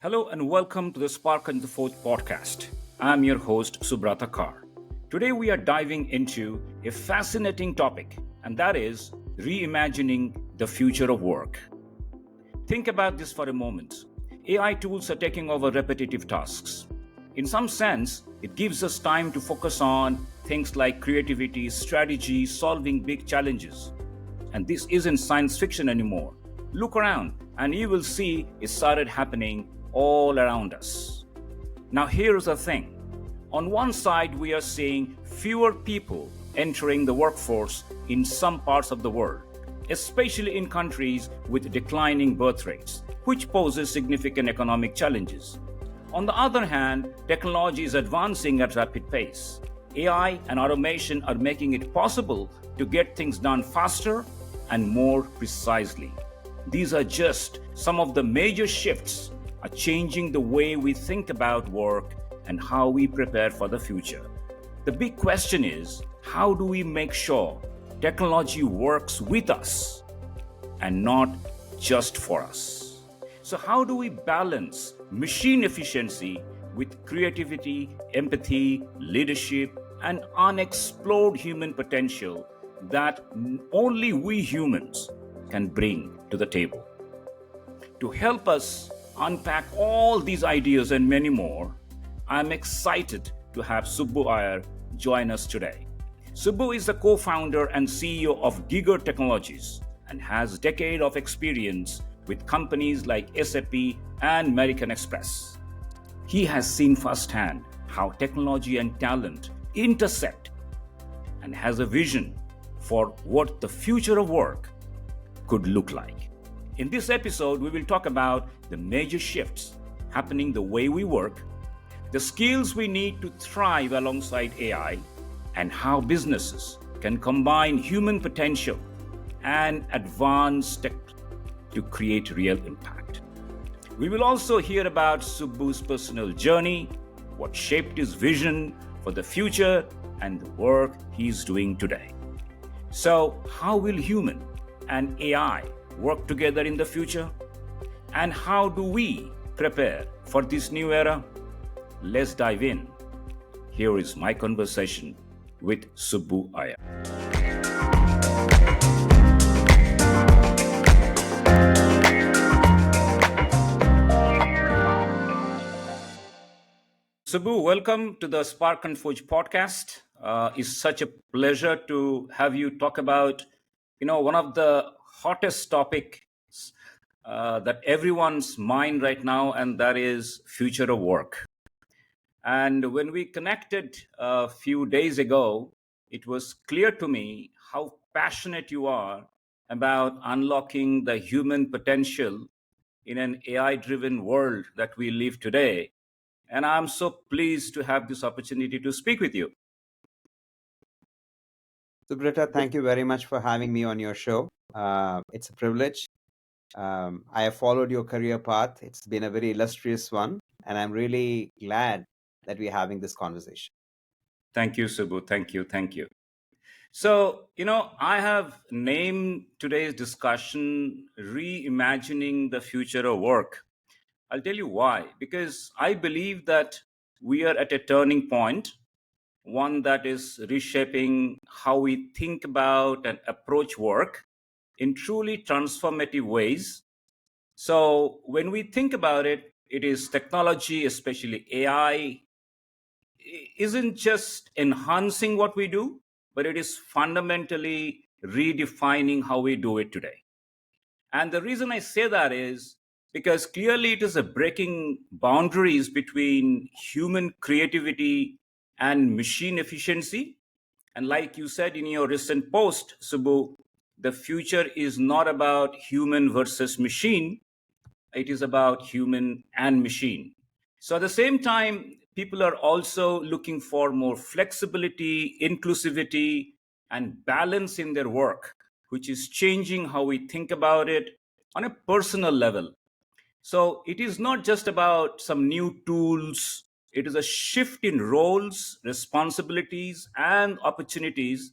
Hello and welcome to the Spark and the Forge podcast. I'm your host, Subrata Kar. Today we are diving into a fascinating topic, and that is reimagining the future of work. Think about this for a moment. AI tools are taking over repetitive tasks. In some sense, it gives us time to focus on things like creativity, strategy, solving big challenges. And this isn't science fiction anymore. Look around, and you will see it started happening all around us. Now, here's the thing. On one side, we are seeing fewer people entering the workforce in some parts of the world, especially in countries with declining birth rates, which poses significant economic challenges. On the other hand, technology is advancing at rapid pace. AI and automation are making it possible to get things done faster and more precisely. These are just some of the major shifts are changing the way we think about work and how we prepare for the future. The big question is, how do we make sure technology works with us and not just for us? So how do we balance machine efficiency with creativity, empathy, leadership, and unexplored human potential that only we humans can bring to the table? To help us unpack all these ideas and many more, I'm excited to have Subbu Iyer join us today. Subbu is the co-founder and CEO of Giggr Technologies and has a decade of experience with companies like SAP and American Express. He has seen firsthand how technology and talent intersect and has a vision for what the future of work could look like. In this episode, we will talk about the major shifts happening the way we work, the skills we need to thrive alongside AI, and how businesses can combine human potential and advanced tech to create real impact. We will also hear about Subbu's personal journey, what shaped his vision for the future, and the work he's doing today. So, how will human and AI work together in the future? And how do we prepare for this new era? Let's dive in. Here is my conversation with Subbu Iyer. Subbu, welcome to the Spark and Forge podcast. It's such a pleasure to have you talk about, one of the hottest topics that everyone's mind right now, and that is future of work. And when we connected a few days ago, it was clear to me how passionate you are about unlocking the human potential in an AI-driven world that we live today. And I'm so pleased to have this opportunity to speak with you. Subrata, thank you very much for having me on your show. It's a privilege. I have followed your career path. It's been a very illustrious one, and I'm really glad that we're having this conversation. Thank you, Subbu. Thank you. Thank you. So, I have named today's discussion Reimagining the Future of Work. I'll tell you why. Because I believe that we are at a turning point, one that is reshaping how we think about and approach work in truly transformative ways. So, when we think about it, it is technology, especially AI, isn't just enhancing what we do, but it is fundamentally redefining how we do it today. And the reason I say that is because clearly it is a breaking boundaries between human creativity and machine efficiency. And like you said in your recent post, Subbu, the future is not about human versus machine, it is about human and machine. So at the same time, people are also looking for more flexibility, inclusivity, and balance in their work, which is changing how we think about it on a personal level. So it is not just about some new tools, it is a shift in roles, responsibilities, and opportunities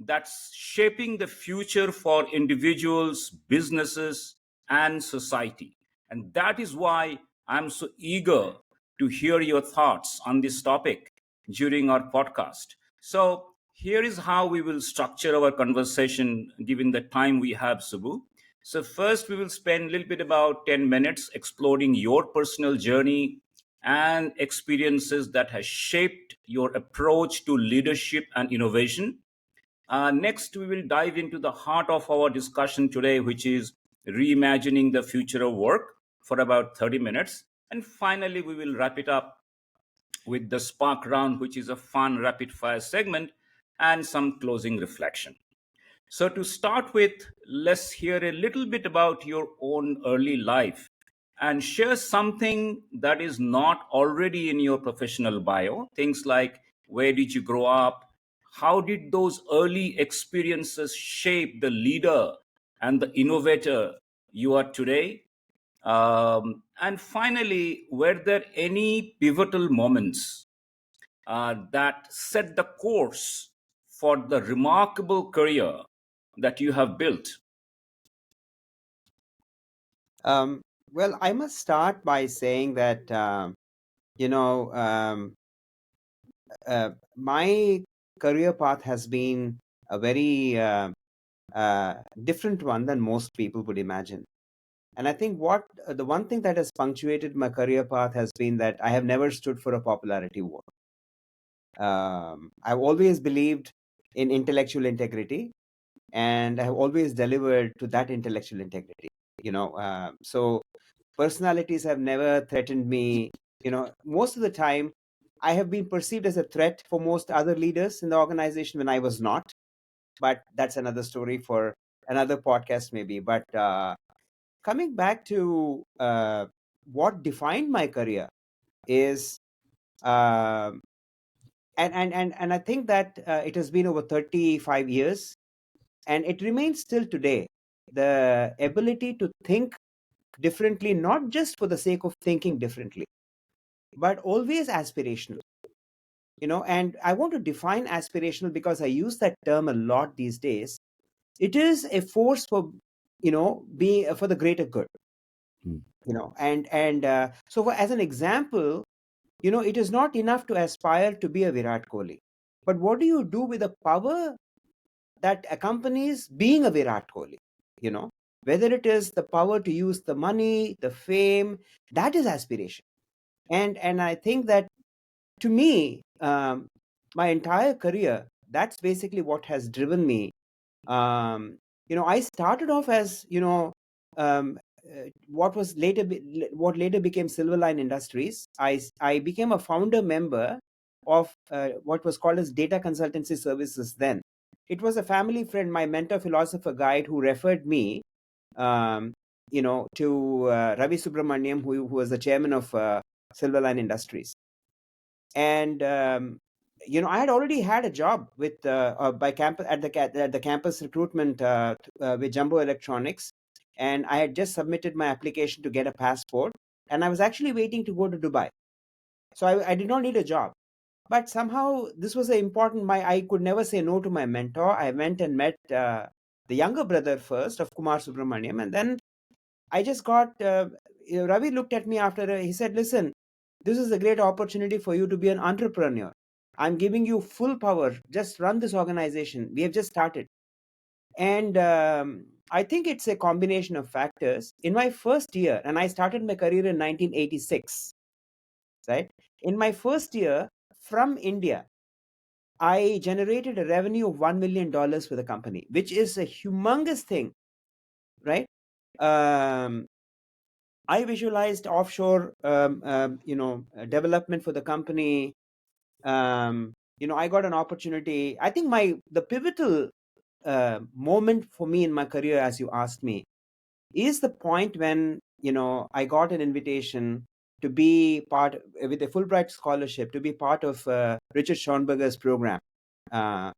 that's shaping the future for individuals, businesses, and society. And that is why I'm so eager to hear your thoughts on this topic during our podcast. So, here is how we will structure our conversation given the time we have, Subbu. So, first, we will spend a little bit about 10 minutes exploring your personal journey and experiences that has shaped your approach to leadership and innovation. Next, we will dive into the heart of our discussion today, which is reimagining the future of work for about 30 minutes. And finally, we will wrap it up with the spark round, which is a fun rapid fire segment and some closing reflection. So, to start with, let's hear a little bit about your own early life and share something that is not already in your professional bio. Things like where did you grow up? How did those early experiences shape the leader and the innovator you are today? And finally, were there any pivotal moments that set the course for the remarkable career that you have built? Um, well, I must start by saying that, you know, my career path has been a very different one than most people would imagine. And I think the one thing that has punctuated my career path has been that I have never stood for a popularity war. I've always believed in intellectual integrity, and I have always delivered to that intellectual integrity. So personalities have never threatened me. Most of the time, I have been perceived as a threat for most other leaders in the organization when I was not. But that's another story for another podcast, maybe. But coming back to what defined my career is, um and I think that it has been over 35 years, and it remains still today. The ability to think differently, not just for the sake of thinking differently, but always aspirational. And I want to define aspirational because I use that term a lot these days. It is a force for, being for the greater good. Hmm. As an example, it is not enough to aspire to be a Virat Kohli, but what do you do with the power that accompanies being a Virat Kohli? You know, whether it is the power to use the money, the fame, that is aspiration. And I think that, to me, my entire career, that's basically what has driven me. I started off as, what later became Silverline Industries. I became a founder member of what was called as Data Consultancy Services then. It was a family friend, my mentor, philosopher guide, who referred me, to Ravi Subramaniam, who was the chairman of Silverline Industries. And I had already had a job with by campus at the campus recruitment with Jumbo Electronics, and I had just submitted my application to get a passport, and I was actually waiting to go to Dubai. So I did not need a job, but somehow this was a important. I could never say no to my mentor. I went and met the younger brother first of Kumar Subramaniam, and then I just got. Ravi looked at me after. He said, "Listen, this is a great opportunity for you to be an entrepreneur. I'm giving you full power. Just run this organization. We have just started." And I think it's a combination of factors. In my first year, and I started my career in 1986, right? In my first year from India, I generated a revenue of $1 million for the company, which is a humongous thing, right? Um, I visualized offshore, development for the company. I got an opportunity. I think the pivotal moment for me in my career, as you asked me, is the point when I got an invitation to be part with a Fulbright scholarship to be part of Richard Schonberger's program, uh,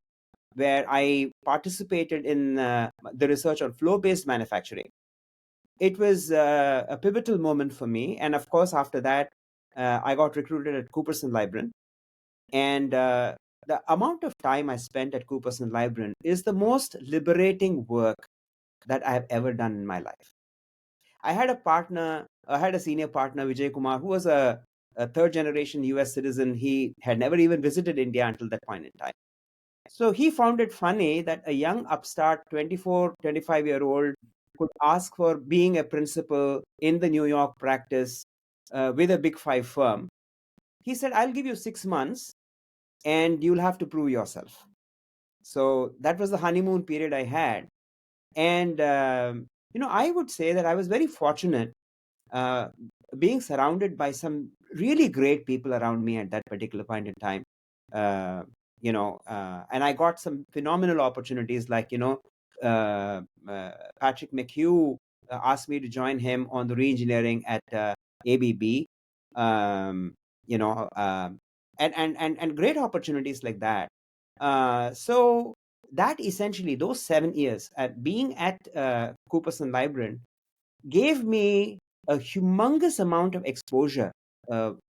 where I participated in the research on flow-based manufacturing. It was a pivotal moment for me, and of course, after that, I got recruited at Cooperson Lybrand. And the amount of time I spent at Cooperson Lybrand is the most liberating work that I have ever done in my life. I had a partner I had a senior partner, Vijay Kumar, who was a third generation US citizen. He had never even visited India until that point in time. So he found it funny that a young upstart, 24, 25-year-old, could ask for being a principal in the New York practice with a big five firm. He said, I'll give you 6 months and you'll have to prove yourself. So that was the honeymoon period I had. And, I would say that I was very fortunate uh, being surrounded by some really great people around me at that particular point in time. Uh, and I got some phenomenal opportunities like, Patrick McHugh asked me to join him on the re-engineering at ABB. Um, you know, and great opportunities like that. So that essentially, those 7 years at being at Coopers and Lybrand gave me a humongous amount of exposure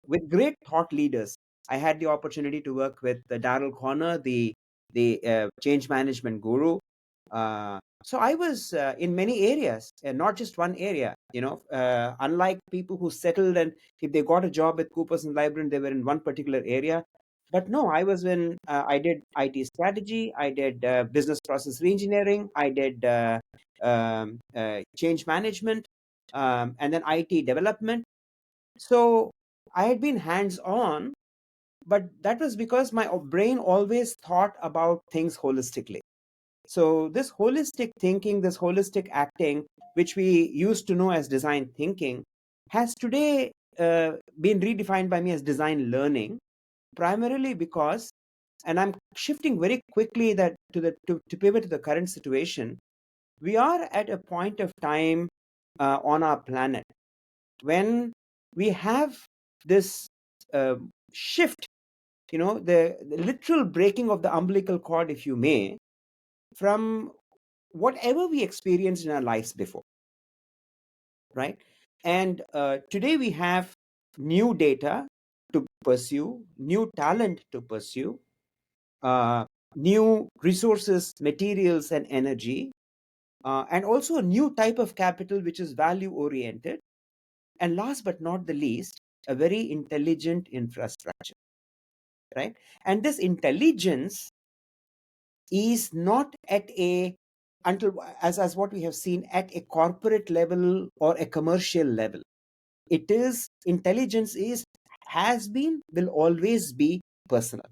with great thought leaders. I had the opportunity to work with Daryl Corner, the change management guru. So I was in many areas, and not just one area. Unlike people who settled and if they got a job at Coopers and Lybrand, they were in one particular area. But no, I was in. I did IT strategy. I did business process reengineering. I did change management, and then IT development. So I had been hands on, but that was because my brain always thought about things holistically. So this holistic thinking, this holistic acting, which we used to know as design thinking, has today been redefined by me as design learning, primarily because, and I'm shifting very quickly that to pivot to the current situation. We are at a point of time on our planet when we have this shift, the literal breaking of the umbilical cord, if you may, from whatever we experienced in our lives before, right? And today we have new data to pursue, new talent to pursue, new resources, materials, and energy, and also a new type of capital which is value oriented. And last but not the least, a very intelligent infrastructure, right? And this intelligence is not at a until as what we have seen at a corporate level or a commercial level. It is intelligence is has been will always be personal,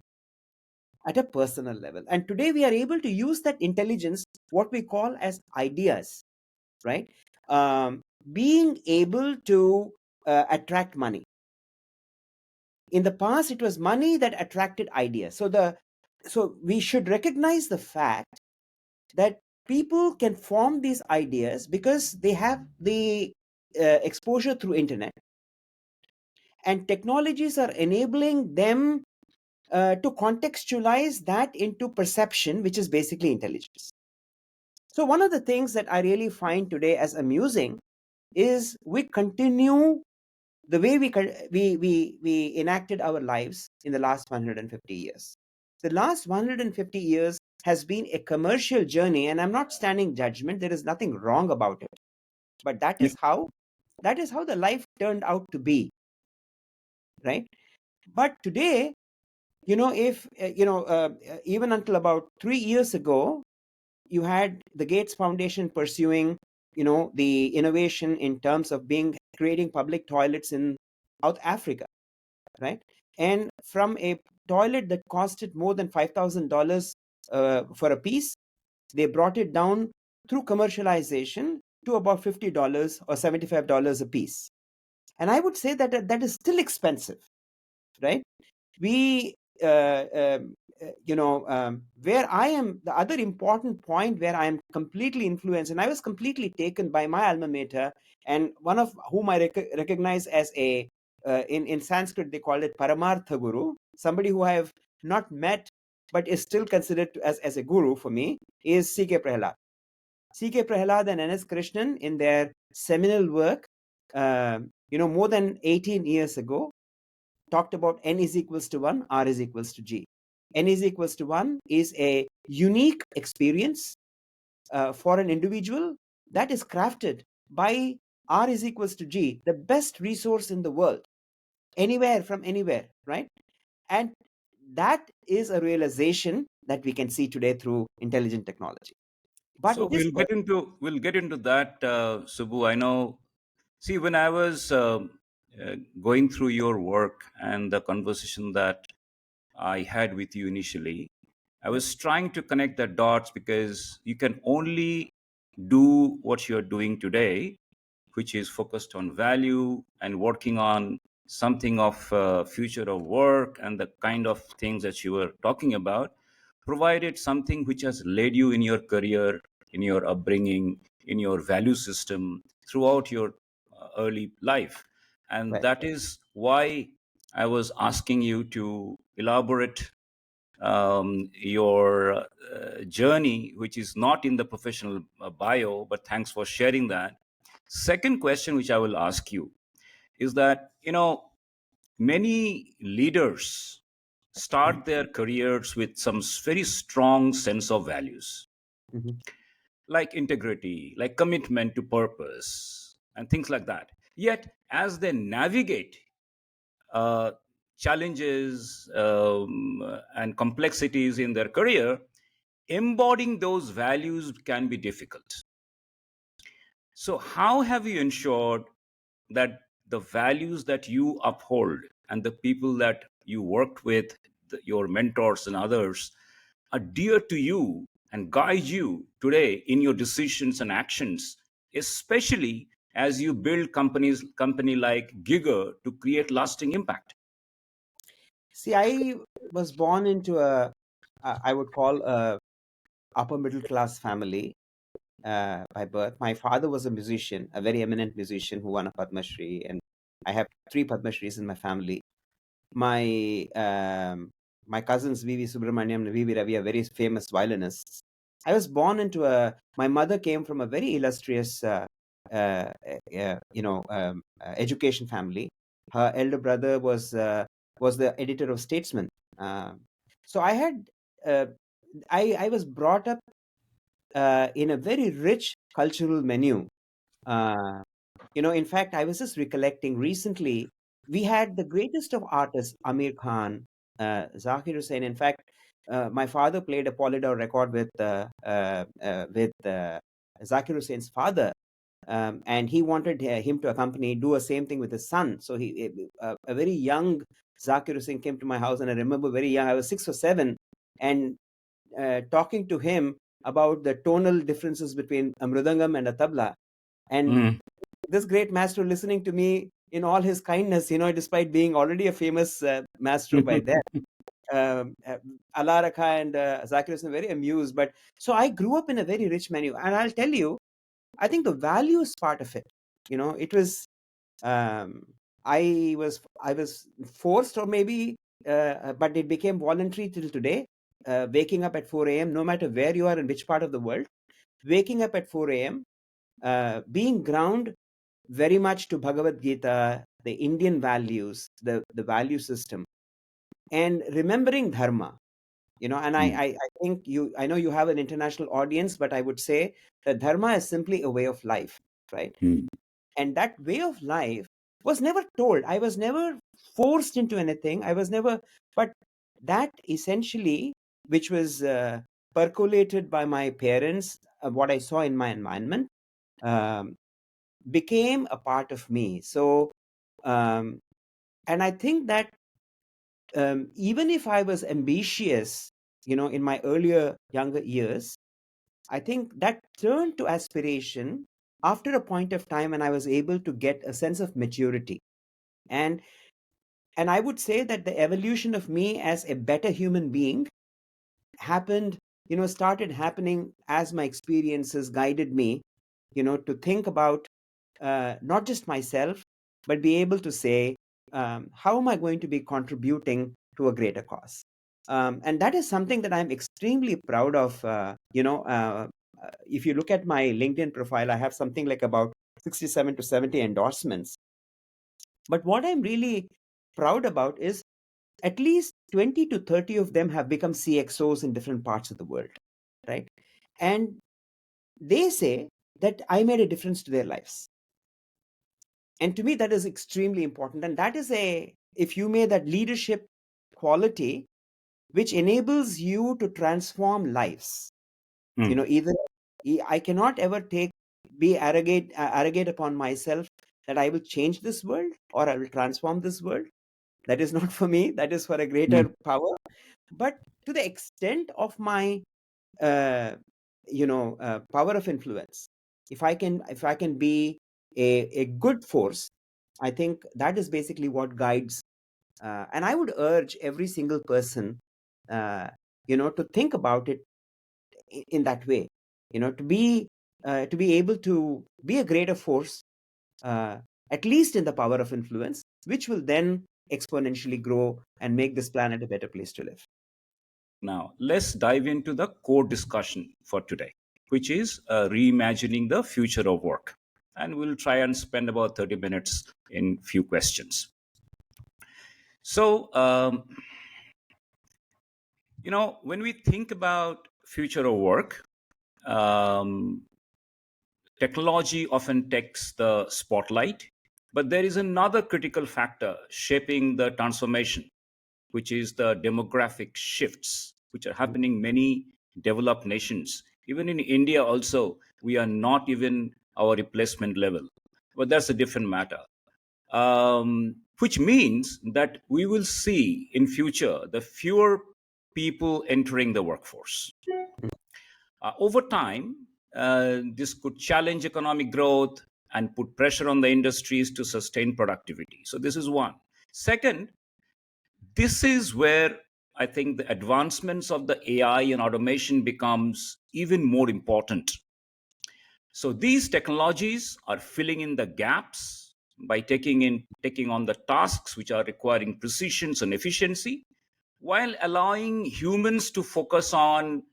at a personal level. And today we are able to use that intelligence, what we call as ideas, right? Being able to attract money. In the past, it was money that attracted ideas. So we should recognize the fact that people can form these ideas because they have the exposure through internet, and technologies are enabling them to contextualize that into perception, which is basically intelligence. So one of the things that I really find today as amusing is we continue the way we enacted our lives in the last 150 years. The last 150 years has been a commercial journey, and I'm not standing judgment. There is nothing wrong about it, but that is how the life turned out to be, right? But today, if even until about 3 years ago, you had the Gates Foundation pursuing, the innovation in terms of creating public toilets in South Africa, right? And from a toilet that costed more than $5,000 for a piece, they brought it down through commercialization to about $50 or $75 a piece. And I would say that is still expensive, right? We where I am, the other important point where I am completely influenced, and I was completely taken by my alma mater, and one of whom I recognize as a in Sanskrit they call it Paramartha Guru, somebody who I have not met but is still considered as a guru for me, is C.K. Prahalad. C.K. Prahalad and N.S. Krishnan, in their seminal work, more than 18 years ago, talked about n is equals to 1, r is equals to g. N is equals to 1 is a unique experience for an individual that is crafted by R is equals to G, the best resource in the world, anywhere from anywhere, right? And that is a realization that we can see today through intelligent technology. But So it is we'll get into that, Subbu. I know. See, when I was going through your work and the conversation that I had with you initially, I yeah. was trying to connect the dots because you can only do what you're doing today, which is focused on value and working on something of future of work and the kind of things that you were talking about, provided something which has led you in your career, in your upbringing, in your value system throughout your early life. And Right. that is why I was asking you to elaborate your journey, which is not in the professional bio, but thanks for sharing that. Second question, which I will ask you, is that, many leaders Mhm. start their careers with some very strong sense of values, Mhm. like integrity, like commitment to purpose, and things like that. Yet, as they navigate uh, challenges and complexities in their career, embodying those values can be difficult. So, how have you ensured that the values that you uphold and the people that you worked with, your mentors and others, are dear to you and guide you today in your decisions and actions, especially as you build company like Giggr to create lasting impact? See, I was born into I would call a upper middle class family by birth. My father was a musician, a very eminent musician who won a Padma Shri, and I have three Padma Shris in my family. My cousins Vivi Subramaniam and Vivi Ravi are very famous violinists. I was born into a. My mother came from a very illustrious, education family. Her elder brother was the editor of Statesman. So I had. Uh, I was brought up in a very rich cultural menu. Uh, in fact, I was just recollecting recently, we had the greatest of artists, Amir Khan, Zakir Hussain. In fact, my father played a Polydor record with Zakir Hussain's father, and he wanted him to do a same thing with his son. So a very young Zakir Hussain came to my house, and I remember very young, I was 6 or 7, and talking to him about the tonal differences between a mridangam and a tabla. And Mm. this great maestro listening to me in all his kindness, despite being already a famous maestro by then. Um, uh, Allah Rakha and Zakir Hussain were very amused. But so I grew up in a very rich menu. And I'll tell you, I think the values part of it, it was, um, I was forced, or maybe, but it became voluntary till today. Waking up at 4 a.m., no matter where you are in which part of the world, waking up at 4 a.m., being ground very much to Bhagavad Gita, the Indian values, the value system, and remembering dharma. And Mm. I think I know you have an international audience, but I would say that dharma is simply a way of life, right? Mm. And that way of life was never told. I was never forced into anything. I was never, but that essentially, which was percolated by my parents, what I saw in my environment, um, became a part of me. So, um, and I think that even if I was ambitious, in my earlier younger years, I think that turned to aspiration after a point of time when I was able to get a sense of maturity. And and I would say that the evolution of me as a better human being happened, started happening as my experiences guided me, to think about not just myself, but be able to say, how am I going to be contributing to a greater cause? And that is something that I'm extremely proud of. If you look at my LinkedIn profile, I have something like about 67 to 70 endorsements. But what I'm really proud about is at least 20 to 30 of them have become CXOs in different parts of the world, right? And they say that I made a difference to their lives. And to me, that is extremely important. And that is if you may, that leadership quality which enables you to transform lives. Hmm. Either I cannot ever be arrogant upon myself that I will change this world or I will transform this world. That is not for me. That is for a Hmm. greater power. But to the extent of my uh, power of influence, if I can be a good force, I think that is basically what guides. And I would urge every single person, uh, to think about it in that way. To be able to be a greater force, uh, at least in the power of influence, which will then exponentially grow and make this planet a better place to live. Now, let's dive into the core discussion for today, which is reimagining the future of work. And we'll try and spend about 30 minutes in few questions. So, when we think about future of work, um, technology often takes the spotlight, but there is another critical factor shaping the transformation, which is the demographic shifts, which are happening in many developed nations. Even in India, also, we are not even our replacement level. But that's a different matter. Which means that we will see in future the fewer people entering the workforce. Over time, this could challenge economic growth and put pressure on the industries to sustain productivity. So this is one. Second, this is where I think the advancements of the AI and automation becomes even more important. So these technologies are filling in the gaps by taking on the tasks which are requiring precision and efficiency, while allowing humans to focus on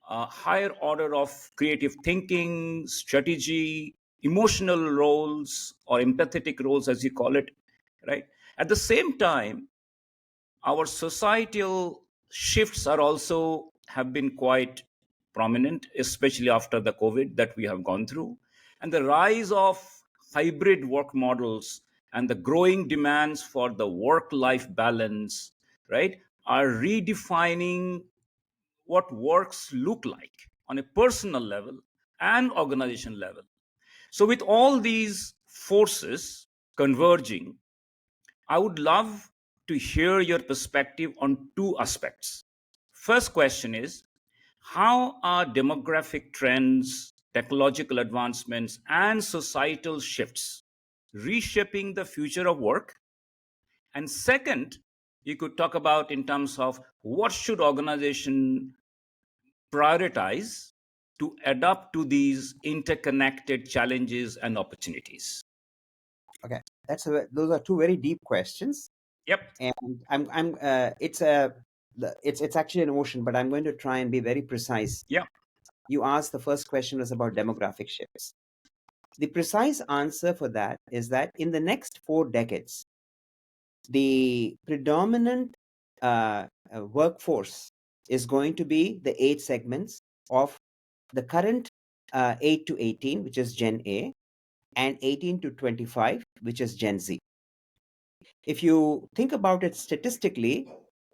a higher order of creative thinking, strategy, emotional roles, or empathetic roles, as you call it, right? At the same time, our societal shifts are also have been quite prominent, especially after the COVID that we have gone through, and the rise of hybrid work models and the growing demands for the work life balance, right, are redefining what works look like on a personal level and organization level. So with all these forces converging, I would love to hear your perspective on two aspects. First question is, how are demographic trends, technological advancements, and societal shifts reshaping the future of work? And second, you could talk about in terms of what should organization prioritize to adapt to these interconnected challenges and opportunities. Okay, those are two very deep questions, Yep. and I'm it's actually an ocean, but I'm going to try and be very precise. Yeah. You asked, the first question was about demographic shifts. The precise answer for that is that in the next 4 decades, the predominant workforce is going to be the age segments of the current 8 to 18, which is Gen A, and 18 to 25, which is Gen Z. If you think about it statistically,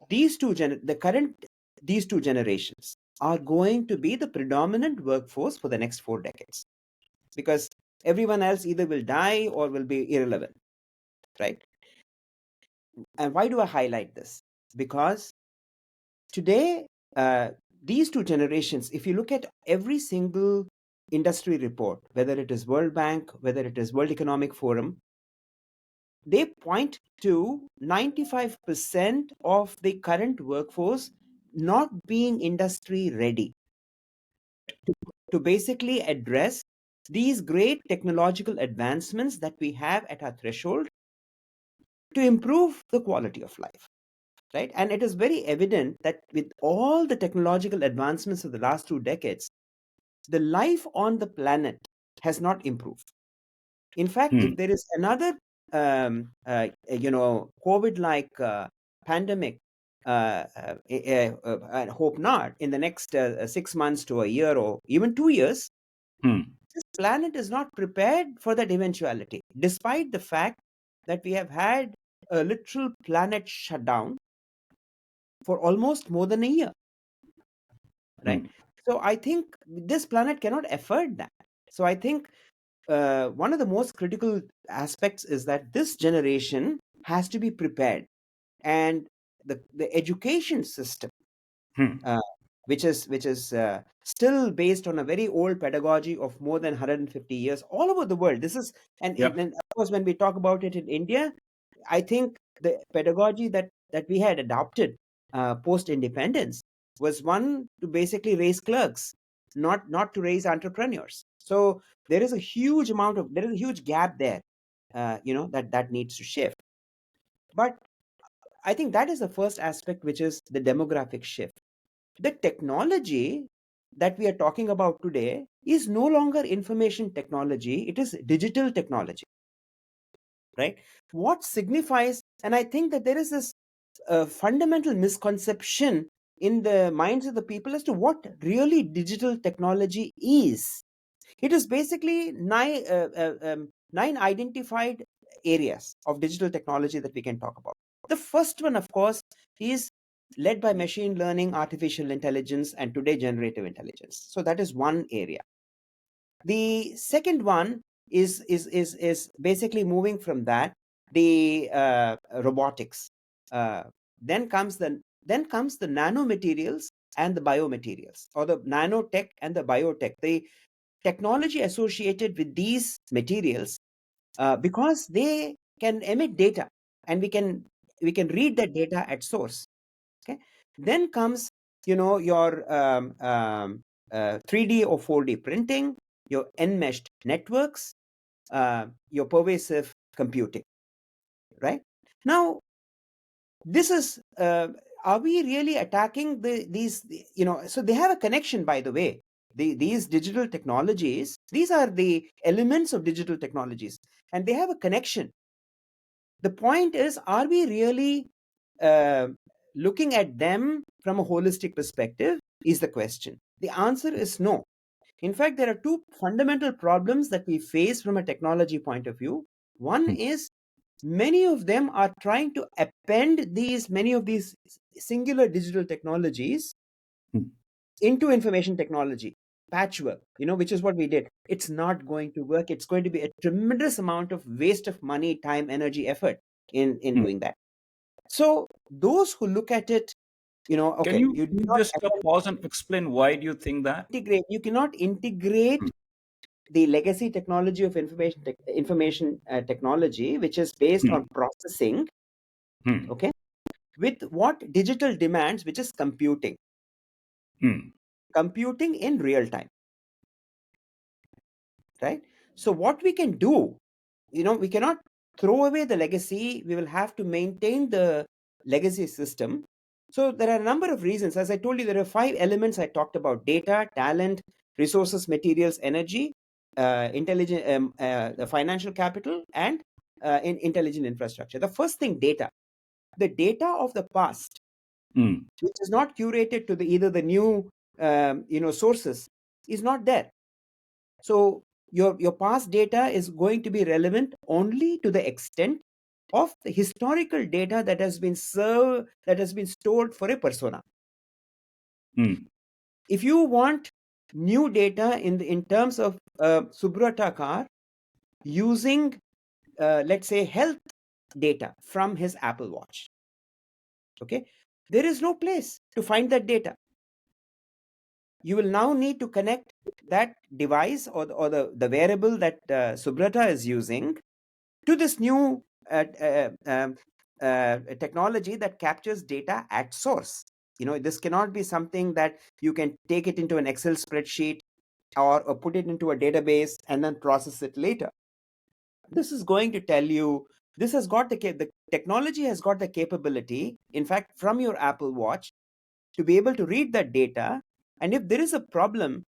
these two generations are going to be the predominant workforce for the next 4 decades, because everyone else either will die or will be irrelevant, right? And why do I highlight this? Because today, these two generations, if you look at every single industry report, whether it is World Bank, whether it is World Economic Forum, they point to 95% of the current workforce not being industry ready to basically address these great technological advancements that we have at our threshold to improve the quality of life, right? And it is very evident that with all the technological advancements of the last 2 decades, the life on the planet has not improved. In fact, Hmm. if there is another, COVID-like pandemic, I hope not, in the next 6 months to a year or even 2 years, Hmm. this planet is not prepared for that eventuality, despite the fact that we have had a literal planet shutdown for almost more than a year, right? Hmm. So I think this planet cannot afford that. So I think one of the most critical aspects is that this generation has to be prepared, and the education system, Hmm. uh, which is still based on a very old pedagogy of more than 150 years all over the world. This is Yeah. and of course, when we talk about it in India, I think the pedagogy that we had adopted post independence was one to basically raise clerks, not to raise entrepreneurs. So there is a huge gap there, that needs to shift. But I think that is the first aspect, which is the demographic shift. The technology that we are talking about today is no longer information technology; it is digital technology, right? What signifies, and I think that there is this fundamental misconception in the minds of the people as to what really digital technology is. It is basically nine identified areas of digital technology that we can talk about. The first one, of course, is led by machine learning, artificial intelligence, and today generative intelligence. So that is one area. The second one is basically moving from that, the robotics. Uh, then comes the nanomaterials and the biomaterials, or the nanotech and the biotech. The technology associated with these materials, because they can emit data, and we can read that data at source. Okay. Then comes, your 3D or 4D printing, your enmeshed networks, your pervasive computing, right? Now, this is are we really attacking these, so they have a connection, by the way. These digital technologies, these are the elements of digital technologies, and they have a connection. The point is, are we really uh, looking at them from a holistic perspective, is the question. The answer is no. In fact, there are two fundamental problems that we face from a technology point of view. One Hmm. is, many of them are trying to append many of these singular digital technologies Hmm. into information technology, patchwork, which is what we did. It's not going to work. It's going to be a tremendous amount of waste of money, time, energy, effort in Hmm. doing that. So those who look at it, Can okay, you you do can you not just pause and explain why do you think that? integrate. You cannot integrate Hmm. the legacy technology of information technology, which is based Hmm. on processing, Hmm. okay, with what digital demands, which is Hmm. computing in real time, right? So what we can do, we cannot throw away the legacy. We will have to maintain the legacy system. So there are a number of reasons. As I told you, there are 5 elements I talked about: data, talent, resources, materials, energy, the financial capital, and intelligent infrastructure. The first thing, data. The data of the past, Hmm. which is not curated to either the new sources, is not there. So your past data is going to be relevant only to the extent of the historical data that has been stored for a persona. Hmm. If you want new data in terms of Subrata Kar using, let's say, health data from his Apple Watch, okay, there is no place to find that data. You will now need to connect that device, or the wearable that Subrata is using, to this new technology that captures data at source. This cannot be something that you can take it into an Excel spreadsheet, or put it into a database and then process it later. This is going to tell you, the technology has got the capability, in fact, from your Apple Watch, to be able to read that data, and if there is a problem,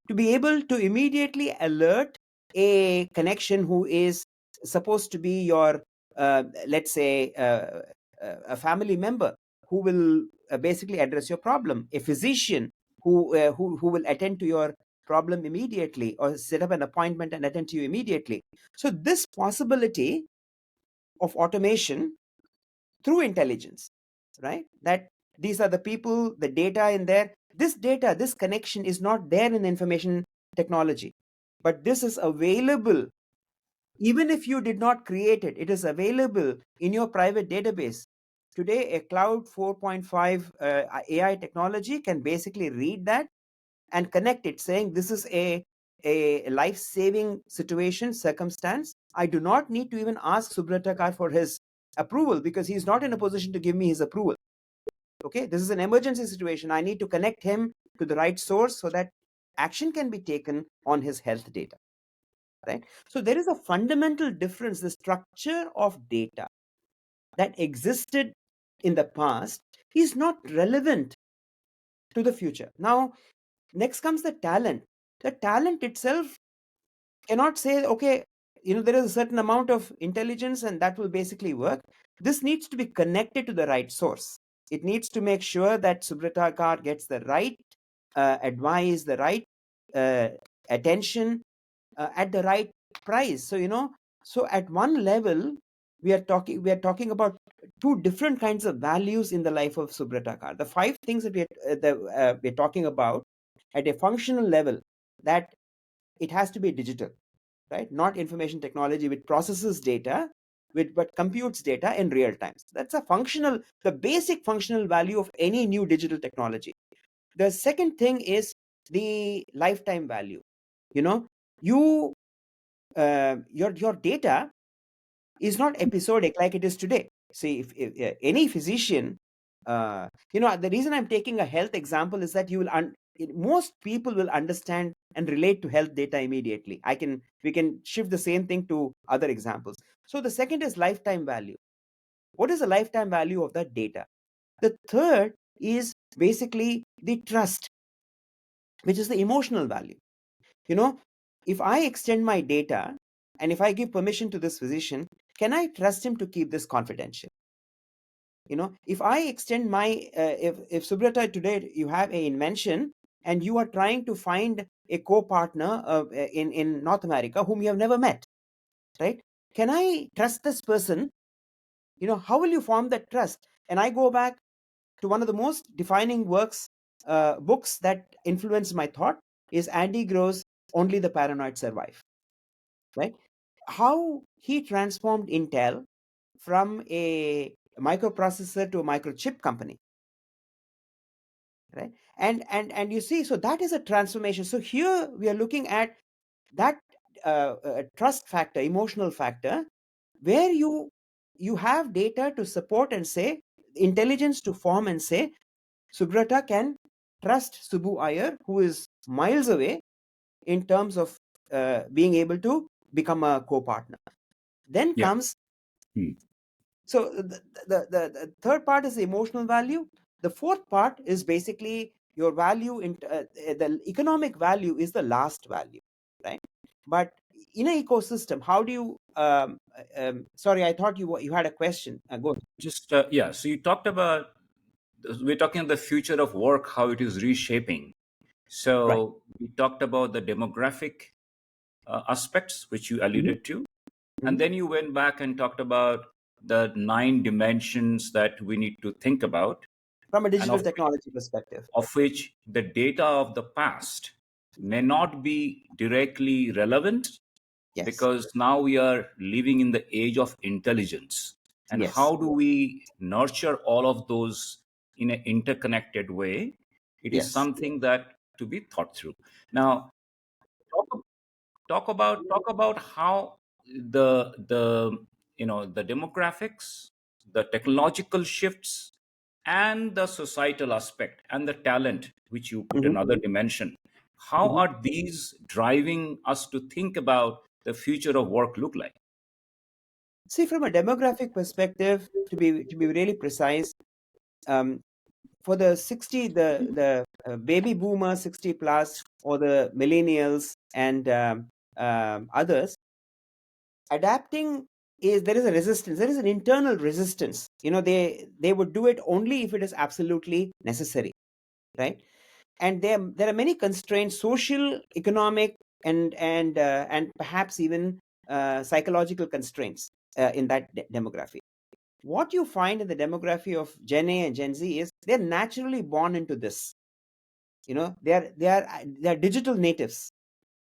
to be able to immediately alert a connection who is supposed to be your, let's say, a family member, who will basically address your problem, a physician who will attend to your problem immediately or set up an appointment and attend to you immediately. So this possibility of automation through intelligence, right? That these are the people, the data in there. This data, this connection is not there in information technology, but this is available. Even if you did not create it, it is available in your private database. Today, a cloud 4.5 AI technology can basically read that and connect it, saying this is a life-saving situation, circumstance. I do not need to even ask Subrata Kar for his approval because he's not in a position to give me his approval. Okay, this is an emergency situation. I need to connect him to the right source so that action can be taken on his health data, right? So there is a fundamental difference. The structure of data that existed in the past is not relevant to the future. Now, next comes the talent. The talent itself cannot say, okay, there is a certain amount of intelligence and that will basically work. This needs to be connected to the right source. It needs to make sure that Subrata Kar gets the right advice, the right uh, attention at the right price. So at one level, we are talking about two different kinds of values in the life of Subrata Kar. The five things that we're talking about at a functional level, that it has to be digital, right? Not information technology which processes data, but computes data in real time. That's the basic functional value of any new digital technology. The second thing is the lifetime value. You know, you your data is not episodic like it is today. See, if any physician, the reason I'm taking a health example is that most people will understand and relate to health data immediately. We can shift the same thing to other examples. So the second is lifetime value. What is the lifetime value of that data? The third is basically the trust, which is the emotional value. If I extend my data and if I give permission to this physician, can I trust him to keep this confidential? If I extend my if Subrata, today you have a invention and you are trying to find a co-partner in North America whom you have never met, right? Can I trust this person? How will you form that trust? And I go back to one of the most defining books that influenced my thought is Andy Grove's Only the Paranoid Survive, right? How he transformed Intel from a microprocessor to a microchip company, right? And you see, so that is a transformation. So here we are looking at that trust factor, emotional factor, where you have data to support and say, intelligence to form and say, Subrata can trust Subbu Iyer, who is miles away, in terms of being able to become a co-partner. Then Yeah. comes, so the third part is the emotional value. The fourth part is basically your value the economic value is the last value, right? But in an ecosystem, how do you sorry, I thought you had a question. Go ahead. Just yeah. So you talked about, we're talking about the future of work, how it is reshaping. Right. So we talked about the demographic aspects, which you Mhm, alluded to. And mhm. then you went back and talked about the 9 dimensions that we need to think about, From a and digital technology perspective. of which the data of the past may not be directly relevant, Yes. because now we are living in the age of intelligence. And Yes. how do we nurture all of those in an interconnected way? It is Yes. something that to be thought through. Now, talk, talk about how the the demographics, the technological shifts, and the societal aspect and the talent, which you put Mhm, another dimension, how mhm. are these driving us to think about the future of work look like? See, from a demographic perspective, to be really precise, um, for the 60, the baby boomer 60 plus, or the millennials and others, adapting is, there is a resistance. There is an internal resistance. They would do it only if it is absolutely necessary, right? And there are many constraints, social, economic, and perhaps even psychological constraints in that demography. What you find in the demography of Gen A and Gen Z is they're naturally born into this. They are digital natives.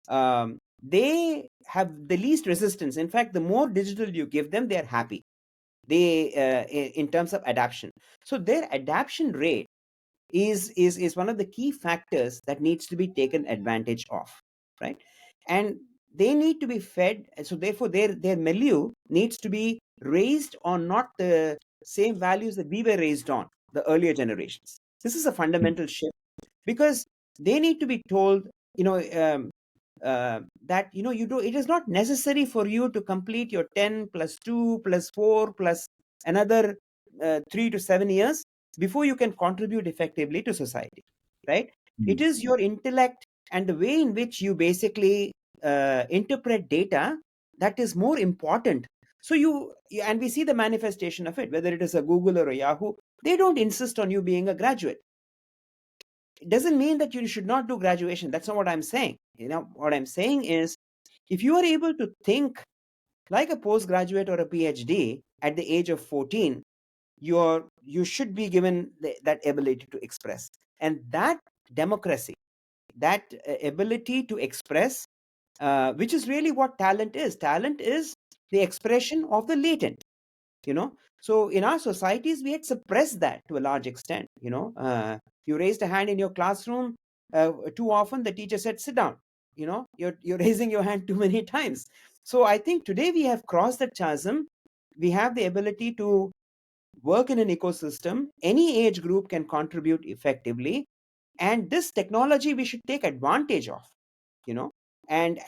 They have the least resistance. In fact, the more digital you give them, they're happy. In terms of adaptation, so their adaptation rate is one of the key factors that needs to be taken advantage of, right? And they need to be fed, so therefore their milieu needs to be raised on not the same values that we were raised on, the earlier generations. This is a fundamental shift, because they need to be told, you know that it is not necessary for you to complete your 10 plus 2 plus 4 plus another 3 to 7 years before you can contribute effectively to society, right? It Mm. is your intellect and the way in which you basically interpret data that is more important. So and we see the manifestation of it, whether it is a Google or a Yahoo. They don't insist on you being a graduate. It doesn't mean that you should not do graduation. That's not what I'm saying. What I'm saying is, if you are able to think like a postgraduate or a PhD at the age of 14, you should be given that ability to express. And that democracy, that ability to express, which is really what talent is. Talent is the expression of the latent. So in our societies, we had suppressed that to a large extent. You raised a hand in your classroom, too often the teacher said, sit down. You're raising your hand too many times. So I think today we have crossed that chasm. We have the ability to work in an ecosystem. Any age group can contribute effectively, and this technology we should take advantage of, you know and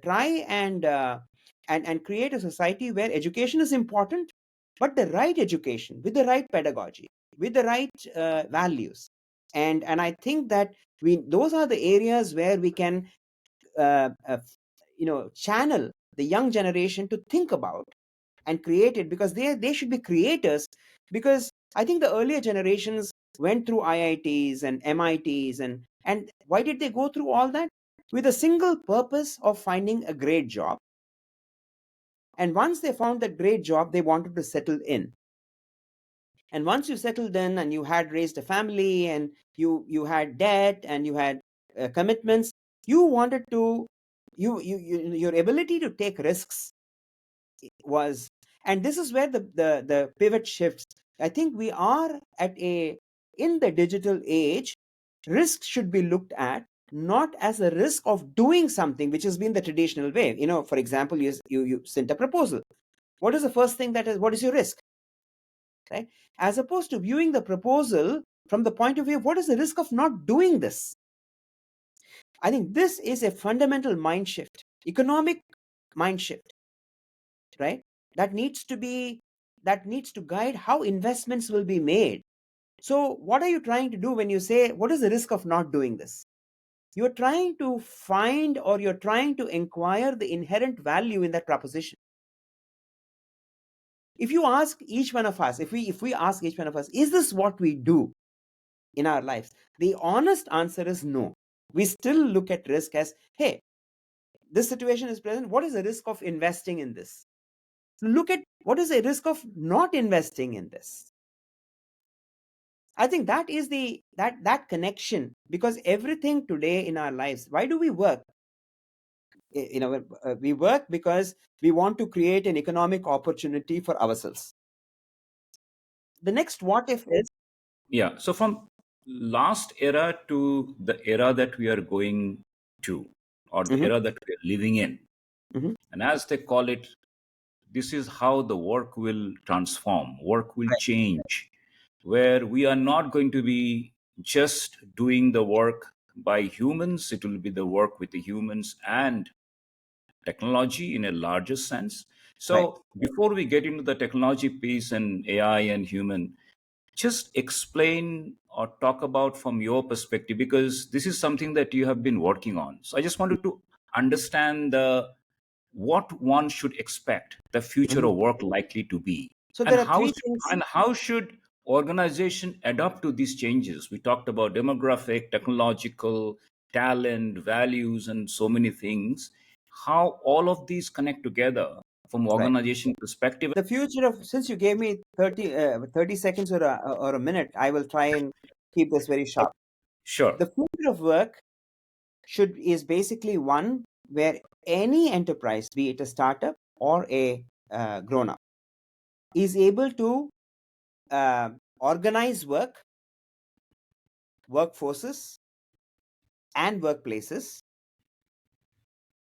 try and create a society where education is important, but the right education with the right pedagogy, with the right values. And I think that those are the areas where we can channel the young generation to think about and create it, because they should be creators. Because I think the earlier generations went through IITs and MITs, and why did they go through all that? With a single purpose of finding a great job. And once they found that great job, they wanted to settle in. And once you settled in and you had raised a family and you had debt and you had commitments, you wanted to your ability to take risks was. And this is where the pivot shifts. I think we are in the digital age. Risk should be looked at not as a risk of doing something, which has been the traditional way. For example, you sent a proposal. What is the first thing what is your risk, right? As opposed to viewing the proposal from the point of view of what is the risk of not doing this. I think this is a fundamental mind shift, economic mind shift, right? that needs to guide how investments will be made. So what are you trying to do when you say what is the risk of not doing this? You're trying to find, or you're trying to inquire the inherent value in that proposition. If you ask each one of us, if we ask each one of us, is this what we do in our lives? The honest answer is no. We still look at risk as, hey, this situation is present, what is the risk of investing in this? Look at what is the risk of not investing in this. I think that is that connection, because everything today in our lives, why do we work? We work because we want to create an economic opportunity for ourselves. The next what if is. Yeah. So from last era to the era that we are going to, or the Mhm, era that we are living in, mhm, and as they call it, this is how the work will transform, work will right, change, where we are not going to be just doing the work by humans, it will be the work with the humans and technology in a larger sense. right. So before we get into the technology piece and AI and human, just explain or talk about from your perspective, because this is something that you have been working on. So I just wanted to understand what one should expect the future Mhm. of work likely to be, So and there are three things. how should organization adapt to these changes? We talked about demographic, technological, talent, values, and so many things. How all of these connect together from Right. organization perspective? The future of, since you gave me 30 seconds or a minute, I will try and keep this very Oh, sharp. sure. The future of work is basically one where any enterprise, be it a startup or a grown up, is able to uh, organize workforces, and workplaces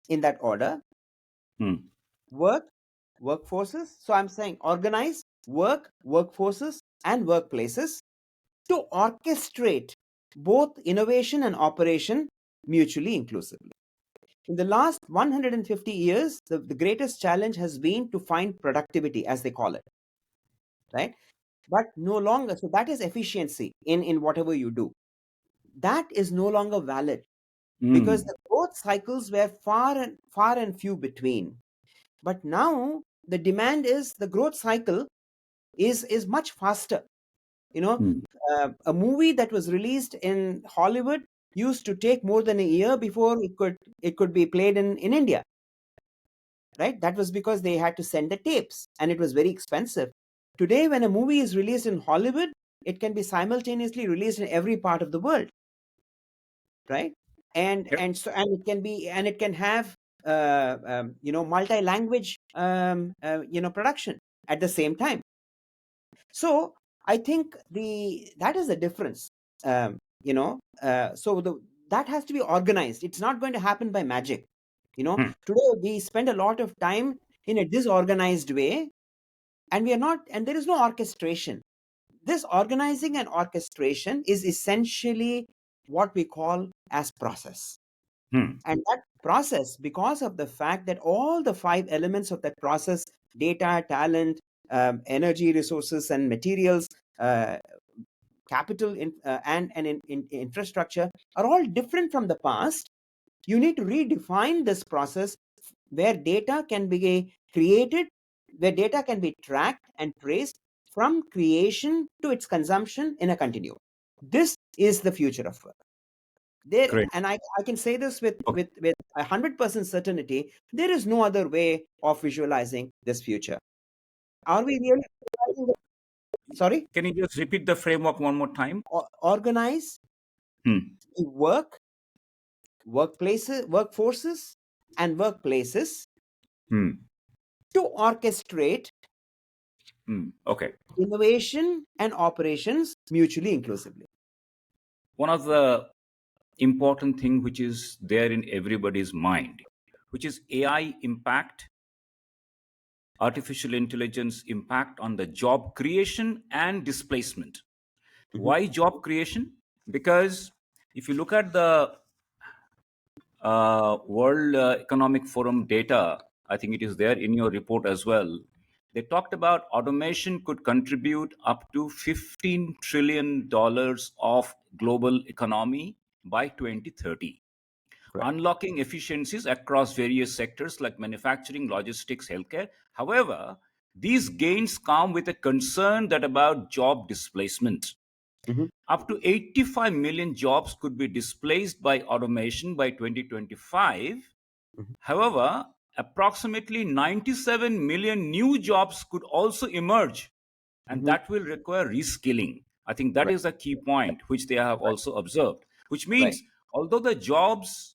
in that order. Hmm. Workforces. So I'm saying organize workforces, and workplaces to orchestrate both innovation and operation mutually inclusively. In the last 150 years, the greatest challenge has been to find productivity, as they call it, right? But no longer, so that is efficiency in whatever you do. That is no longer valid because Hmm. the growth cycles were far and few between. But now the demand is, the growth cycle is much faster. You know, Hmm. a movie that was released in Hollywood used to take more than a year before it could be played in India, right? That was because they had to send the tapes and it was very expensive. Today, when a movie is released in Hollywood, it can be simultaneously released in every part of the world, right? and Yep. and so and it can be, and it can have multi-language production at the same time. So I think the that is the difference. So the that has to be organized. It's not going to happen by magic. Hmm. Today we spend a lot of time in a disorganized way, and we are not, and there is no orchestration. This organizing and orchestration is essentially what we call as process. Hmm. And that process, because of the fact that all the five elements of that process, data, talent, energy, resources, and materials, uh, capital, and infrastructure, are all different from the past, you need to redefine this process where data can be created, where data can be tracked and traced from creation to its consumption in a continuum. This is the future of work. There, Great. and I can say this with Okay. with with 100% certainty, there is no other way of visualizing this future. Are we really visualizing sorry? Can you just repeat the framework one more time? Organize Hmm. the workforces, and workplaces Hmm. to orchestrate Hmm. Okay. innovation and operations mutually inclusively. One of the important thing which is there in everybody's mind, which is AI impact, artificial intelligence impact on the job creation and displacement. Mhm, Why job creation? Because if you look at the World Economic Forum data, I think it is there in your report as well. They talked about automation could contribute up to $15 trillion of global economy by 2030, correct. unlocking efficiencies across various sectors like manufacturing, logistics, healthcare. However, these gains come with a concern that about job displacement. Mhm, Up to 85 million jobs could be displaced by automation by 2025. mhm, However, approximately 97 million new jobs could also emerge, and mhm. that will require reskilling. I think that Right, is a key point which they have right, also observed, which right. means although the jobs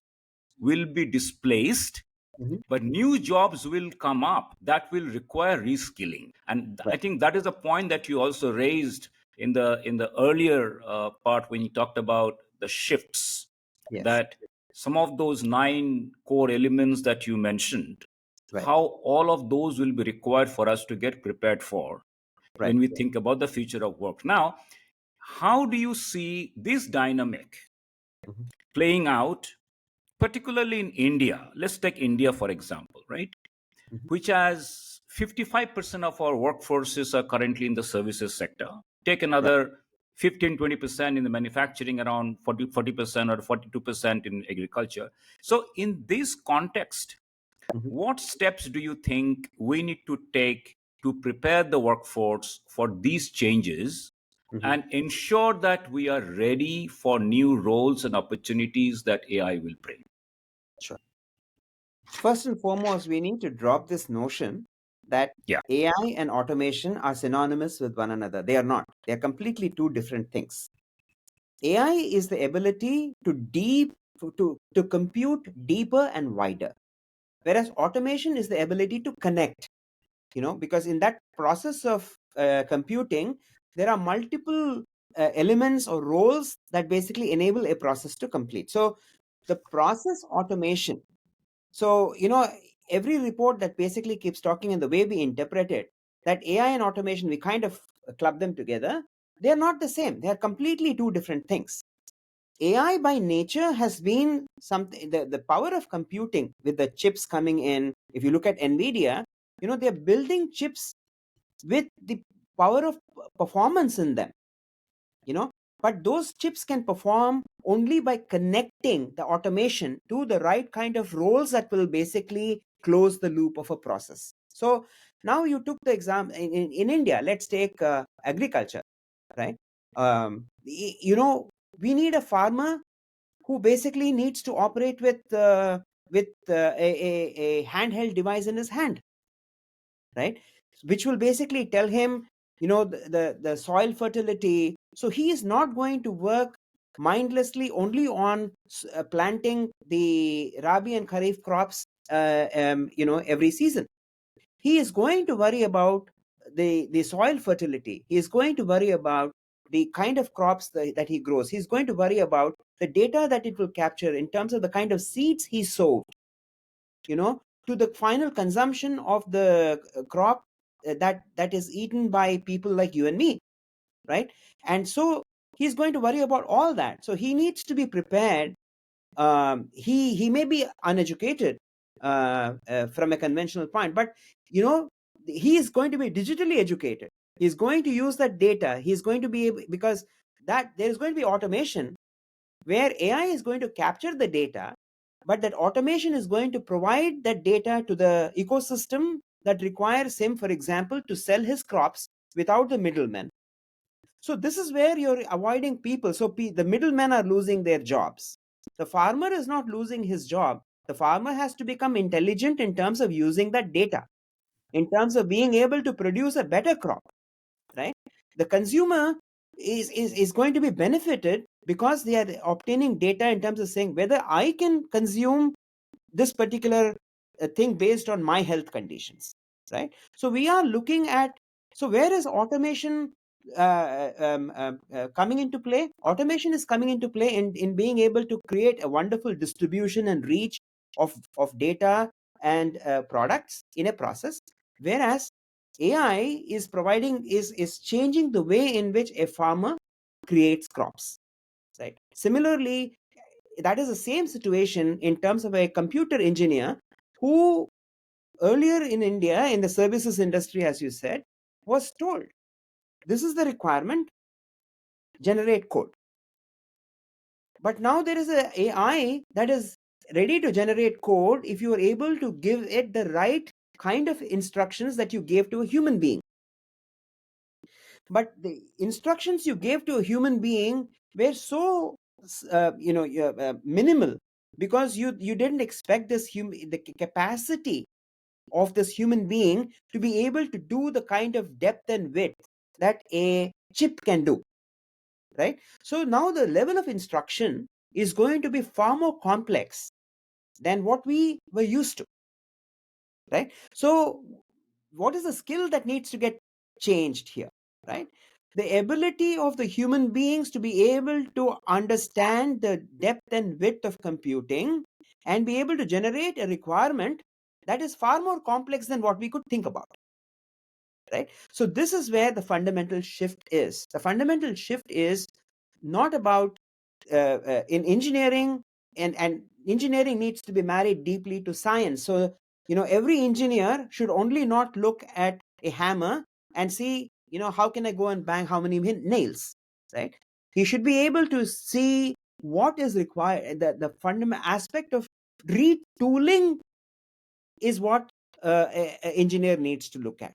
will be displaced, Mhm, but new jobs will come up that will require reskilling. And I right. think that is a point that you also raised in the earlier part when you talked about the shifts, Yes. that some of those nine core elements that you mentioned, Right, how all of those will be required for us to get prepared for right. when we think about the future of work. Now, how do you see this dynamic Mhm, playing out, particularly in India? Let's take India, for example, right? mhm. Which has 55% of our workforces are currently in the services sector. Take Right. another 15-20% in the manufacturing, around 40% or 42% in agriculture. So, in this context, Mhm. what steps do you think we need to take to prepare the workforce for these changes? Hmm. and ensure that we are ready for new roles and opportunities that AI will bring? Sure. First and foremost, we need to drop this notion that Yeah, AI and automation are synonymous with one another. They are not. They are completely two different things. AI is the ability to compute deeper and wider, whereas automation is the ability to connect. Because in that process of computing, there are multiple elements or roles that basically enable a process to complete. So the process automation, so every report that basically keeps talking, and the way we interpret it, that AI and automation, we kind of club them together. They are not the same. They are completely two different things. AI by nature has been something, the power of computing with the chips coming in. If you look at Nvidia, they're building chips with the power of performance in them, you know but those chips can perform only by connecting the automation to the right kind of roles that will basically close the loop of a process. So now you took the example in India. Let's take agriculture, right? We need a farmer who basically needs to operate with a handheld device in his hand, right? Which will basically tell him, the soil fertility. So he is not going to work mindlessly only on planting the rabi and kharif crops every season. He is going to worry about the soil fertility. He is going to worry about the kind of crops that he grows. He's going to worry about the data that it will capture in terms of the kind of seeds he sowed, to the final consumption of the crop that is eaten by people like you and me, right? And so he's going to worry about all that. So he needs to be prepared. He may be uneducated from a conventional point, but he is going to be digitally educated. He's going to use that data. He's going to be able, because that there is going to be automation where AI is going to capture the data, but that automation is going to provide that data to the ecosystem that requires him, for example, to sell his crops without the middlemen. So this is where you're avoiding people. So the middlemen are losing their jobs. The farmer is not losing his job. The farmer has to become intelligent in terms of using that data, in terms of being able to produce a better crop, right? The consumer is going to be benefited because they are obtaining data in terms of saying whether I can consume this particular thing based on my health conditions, right? So we are looking at, so where is automation coming into play? Automation is coming into play in being able to create a wonderful distribution and reach of data and products in a process, whereas AI is providing is changing the way in which a farmer creates crops, right? Similarly, that is the same situation in terms of a computer engineer who earlier in India, in the services industry, as you said, was told this is the requirement, generate code. But now there is a AI that is ready to generate code if you are able to give it the right kind of instructions that you gave to a human being. But the instructions you gave to a human being were so minimal, because you didn't expect the capacity of this human being to be able to do the kind of depth and width that a chip can do, right? So now the level of instruction is going to be far more complex than what we were used to, right? So what is the skill that needs to get changed here, right? The ability of the human beings to be able to understand the depth and width of computing and be able to generate a requirement that is far more complex than what we could think about, right? So this is where the fundamental shift is. The fundamental shift is not about in engineering, and engineering needs to be married deeply to science. So every engineer should only not look at a hammer and see, how can I go and bang how many nails, right? He should be able to see what is required. The fundamental aspect of retooling is what an engineer needs to look at,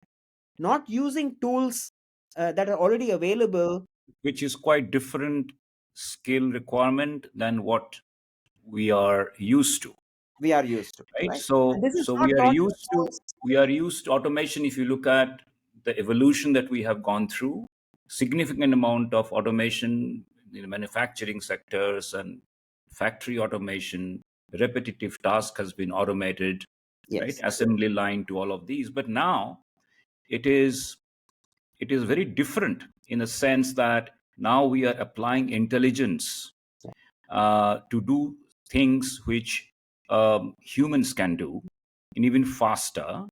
not using tools that are already available which is quite different skill requirement than what we are used to, We are used to, right? right? So And this is so not we are taught in used to schools. automation. If you look at the evolution that we have gone through, significant amount of automation in the manufacturing sectors and factory automation, repetitive task has been automated, right? Yes, Assembly line to all of these. But now it is it is very different in the sense that now we are applying intelligence to do things which humans can do, and even faster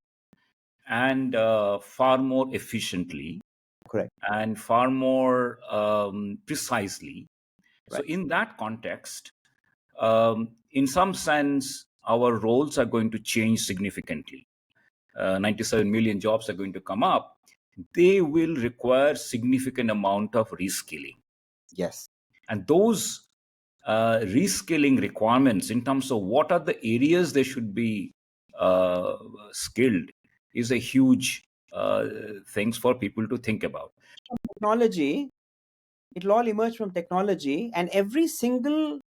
and far more efficiently correct, and far more precisely. So, right. in that context, in some sense, our roles are going to change significantly. 97 million jobs are going to come up. They will require significant amount of reskilling, Yes. and those reskilling requirements in terms of what are the areas they should be uh, skilled is a huge things for people to think about. Technology, it'll all emerge from technology, and every single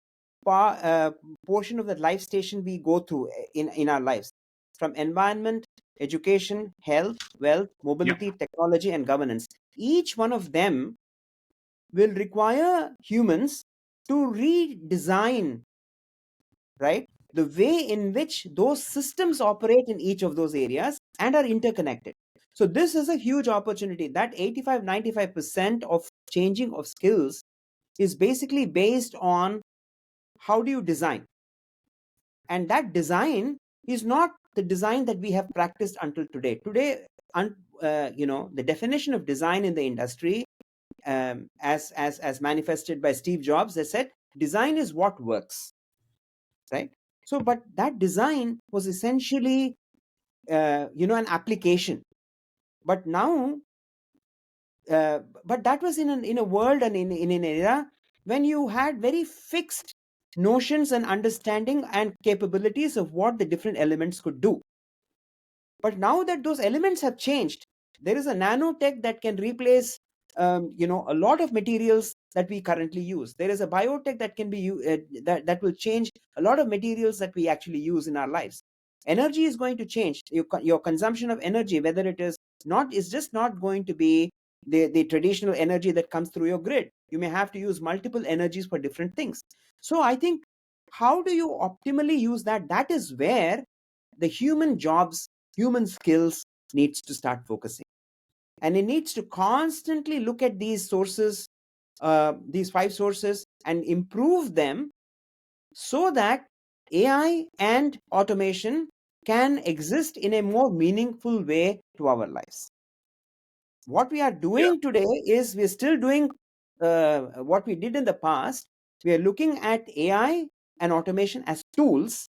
portion of the life station we go through in our lives, from environment, education, health, wealth, Yeah, mobility, technology, and governance, each one of them will require humans to redesign, right, the way in which those systems operate in each of those areas and are interconnected. So this is a huge opportunity. That 85-95% of changing of skills is basically based on how do you design, and that design is not the design that we have practiced until today. The definition of design in the industry, as manifested by Steve Jobs, they said design is what works, right? So but that design was essentially an application. But now, but that was in a world and in an era when you had very fixed notions and understanding and capabilities of what the different elements could do. But now that those elements have changed, there is a nanotech that can replace a lot of materials that we currently use. There is a biotech that can be that will change a lot of materials that we actually use in our lives. Energy is going to change. Your consumption of energy, whether it is just not going to be the traditional energy that comes through your grid. You may have to use multiple energies for different things. So I think, how do you optimally use that? That is where the human jobs, human skills needs to start focusing. And it needs to constantly look at these sources, these five sources, and improve them so that AI and automation can exist in a more meaningful way to our lives. What we are yeah, doing today is we're still doing what we did in the past. We are looking at AI and automation as tools.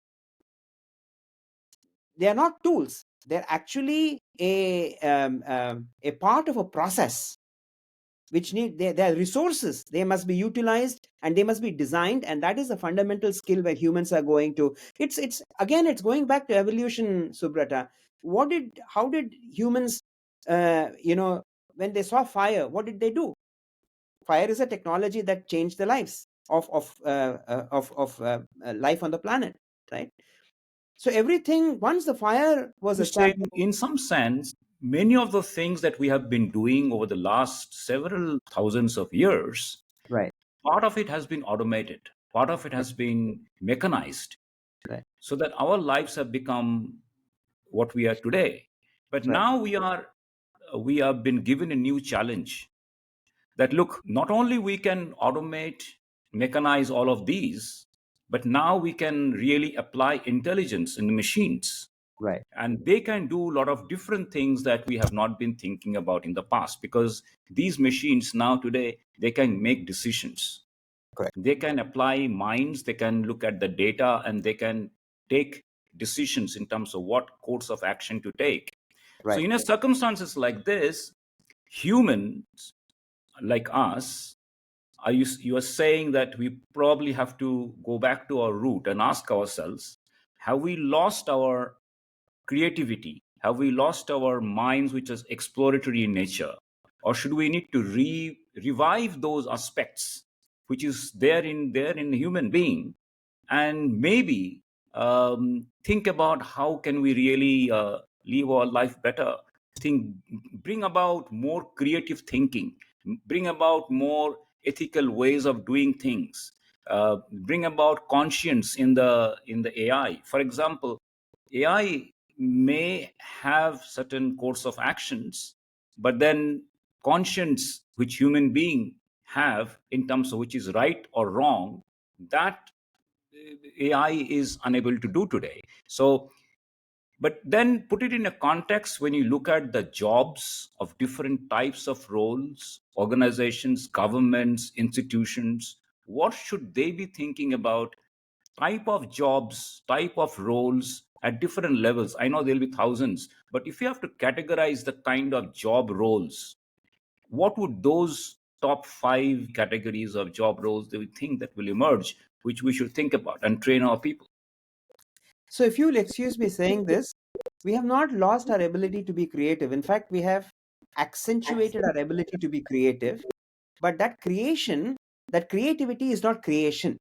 They are not tools. They're actually a part of a process which need their resources. They must be utilized and they must be designed, and that is a fundamental skill where humans are going to. It's again, it's going back to evolution, Subrata. How did humans, when they saw fire, what did they do? Fire is a technology that changed the lives of life on the planet, right? So everything, once the fire was you say established. in some sense many of the things that we have been doing over the last several thousands of years, Right, part of it has been automated, part of it has been mechanized, right, so that our lives have become what we are today. But right, now we have been given a new challenge, that look, not only we can automate, mechanize all of these, but now we can really apply intelligence in the machines, right, and they can do a lot of different things that we have not been thinking about in the past, because these machines now today, they can make decisions, correct, they can apply minds, they can look at the data, and they can take decisions in terms of what course of action to take. So right, in a circumstances like this, humans like us, you are saying that we probably have to go back to our root and ask ourselves, have we lost our creativity? Have we lost our minds, which is exploratory in nature? Or should we need to revive those aspects which is there in a human being, and maybe think about how can we really live our life better. Think, bring about more creative thinking, bring about more ethical ways of doing things, bring about conscience in the AI. For example, AI may have certain course of actions, but then conscience which human being have in terms of which is right or wrong, that AI is unable to do today. So, but then put it in a context when you look at the jobs of different types of roles, organizations, governments, institutions, what should they be thinking about? Type of jobs, type of roles at different levels. I know there'll be thousands, but if you have to categorize the kind of job roles, what would those top five categories of job roles they would think that will emerge, which we should think about and train our people? So, if you'll excuse me saying this, we have not lost our ability to be creative. In fact, we have accentuated our ability to be creative. But that creativity is not creation.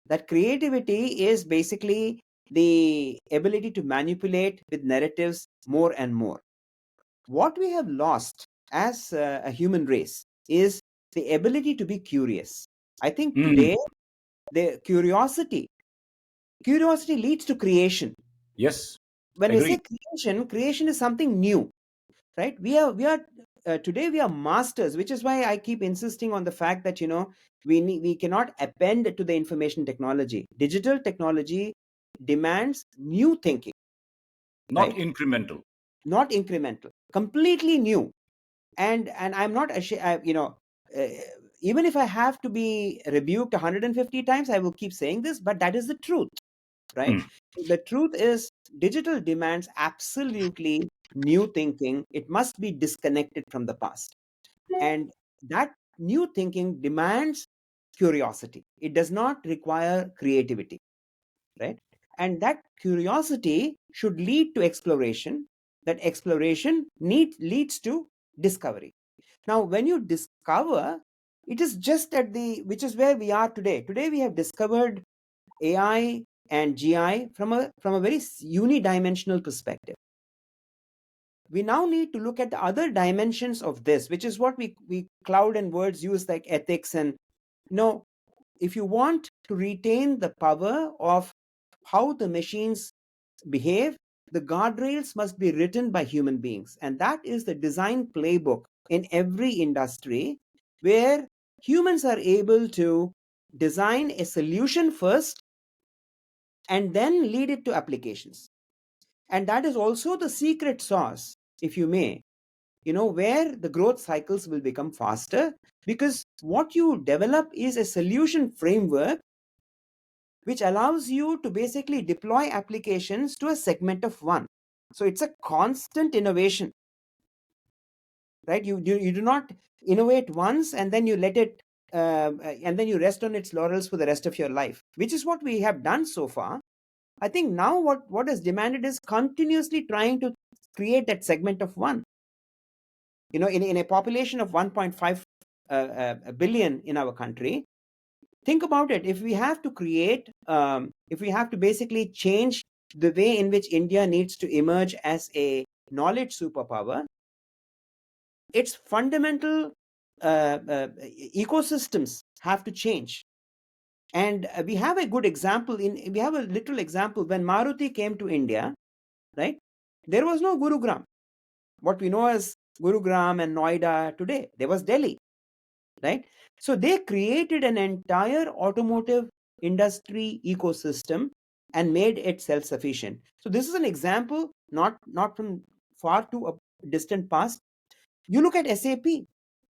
That creativity is basically the ability to manipulate with narratives more and more. What we have lost as a human race is the ability to be curious. I think Mm, today the curiosity leads to creation. yes, When we agreed. say creation is something new, right? We are today we are masters, which is why I keep insisting on the fact that we cannot append to the information technology. Digital technology demands new thinking, Not right? incremental. Not incremental, completely new. And I'm not ashamed, uh, even if I have to be rebuked 150 times, I will keep saying this, but that is the truth, right? Mm. The truth is, digital demands absolutely new thinking. It must be disconnected from the past. And that new thinking demands curiosity. It does not require creativity, right? And that curiosity should lead to exploration. That exploration leads to discovery. Now, when you discover, it is just at the, which is where we are today. Today, we have discovered AI and GI from a very unidimensional perspective. We now need to look at the other dimensions of this, which is what we cloud and words use, like ethics. And if you want to retain the power of how the machines behave, the guardrails must be written by human beings. And that is the design playbook in every industry, where humans are able to design a solution first and then lead it to applications. And that is also the secret sauce, if you may, where the growth cycles will become faster, because what you develop is a solution framework which allows you to basically deploy applications to a segment of one. So it's a constant innovation, right? You do not innovate once and then you let it and then you rest on its laurels for the rest of your life, which is what we have done so far. I think now what is demanded is continuously trying to create that segment of one. In a population of 1.5 billion in our country, think about it. If we have to if we have to basically change the way in which India needs to emerge as a knowledge superpower, its fundamental ecosystems have to change. And we have a good example we have a little example when Maruti came to India, right? There was no Gurugram, what we know as Gurugram and Noida today. There was Delhi, right? So they created an entire automotive industry ecosystem and made it self-sufficient. So this is an example, not from far too a distant past. You look at SAP.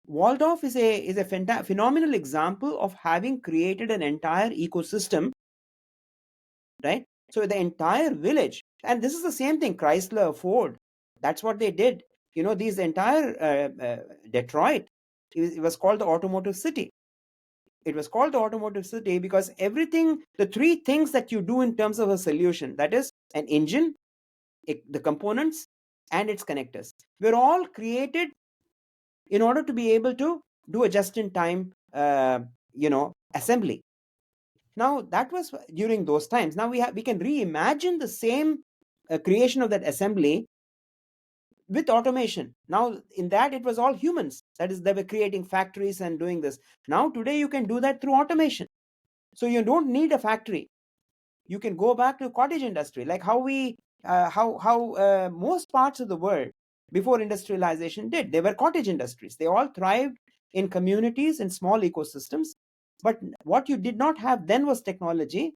Waldorf is a phenomenal example of having created an entire ecosystem, right? So the entire village, and this is the same thing, Chrysler, Ford, that's what they did. These entire Detroit, it was called the automotive city. It was called the automotive city because everything, the three things that you do in terms of a solution, that is an engine, the components, and its connectors, were all created in order to be able to do a just-in-time, assembly. Now that was during those times. Now we can reimagine the same creation of that assembly with automation. Now in that it was all humans. That is, they were creating factories and doing this. Now today you can do that through automation. So you don't need a factory. You can go back to cottage industry, like how we how most parts of the world before industrialization did. They were cottage industries. They all thrived in communities and small ecosystems. But what you did not have then was technology.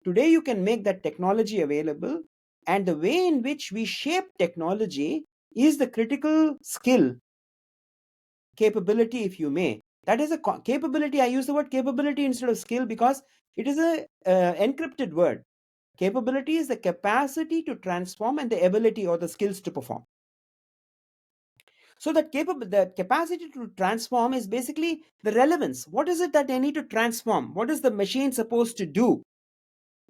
Today you can make that technology available, and the way in which we shape technology is the critical skill, capability, if you may. That is a capability. I use the word capability instead of skill because it is a encrypted word. Capability is the capacity to transform and the ability or the skills to perform. So that the capacity to transform is basically the relevance. What is it that they need to transform? What is the machine supposed to do?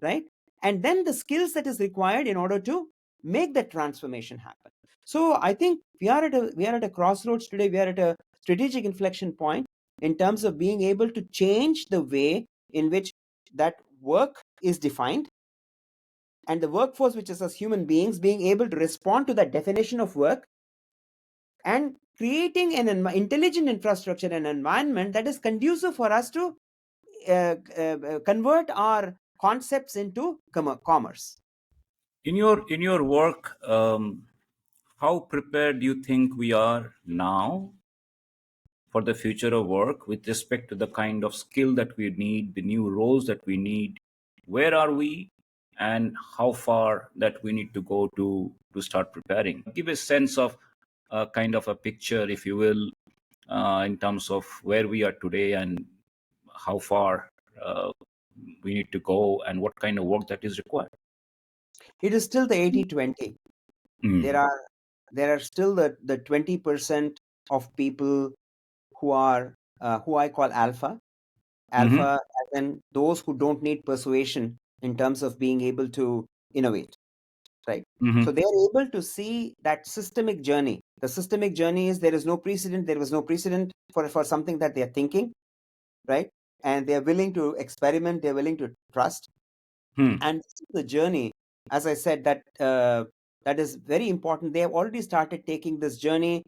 Right? And then the skills that is required in order to make that transformation happen. So I think we are at a crossroads today. We are at a strategic inflection point in terms of being able to change the way in which that work is defined, and the workforce, which is us human beings, being able to respond to that definition of work and creating an intelligent infrastructure and environment that is conducive for us to convert our concepts into commerce. In your work, how prepared do you think we are now for the future of work with respect to the kind of skill that we need, the new roles that we need? Where are we, and how far that we need to go to start preparing? Give a sense of kind of a picture, if you will, in terms of where we are today and how far we need to go and what kind of work that is required. It is still the 80-20. Mm. There are still the 20% of people who are who I call alpha. Mm-hmm. Alpha as in those who don't need persuasion in terms of being able to innovate, right? Mm-hmm. So they are able to see that systemic journey. The systemic journey is there is no precedent. There was no precedent for something that they are thinking, right? And they are willing to experiment. They're willing to trust. Hmm. And this is the journey, as I said, that is very important. They have already started taking this journey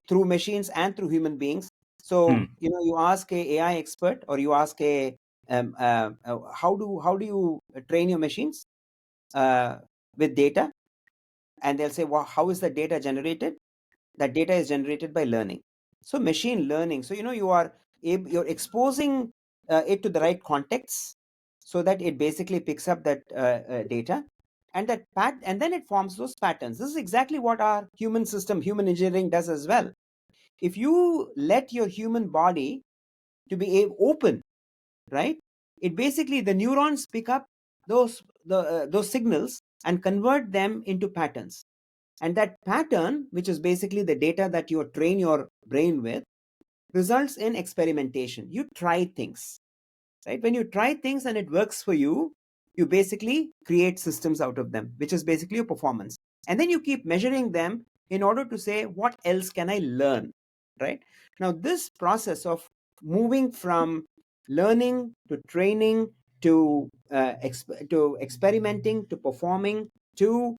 through machines and through human beings. Hmm. So you ask a AI expert, or you ask a how do you train your machines uh, with data, and they'll say, well, how is the data generated? That data is generated by learning. So machine learning. So you're exposing it to the right contexts so that it basically picks up that data, and and then it forms those patterns. This is exactly what our human system, human engineering, does as well. If you let your human body to be open, right, it basically, the neurons pick up those signals and convert them into patterns. And that pattern, which is basically the data that you train your brain with, results in experimentation. You try things, right? When you try things and it works for you, you basically create systems out of them, which is basically your performance. And then you keep measuring them in order to say, what else can I learn, right? Now, this process of moving from learning to training to experimenting to performing to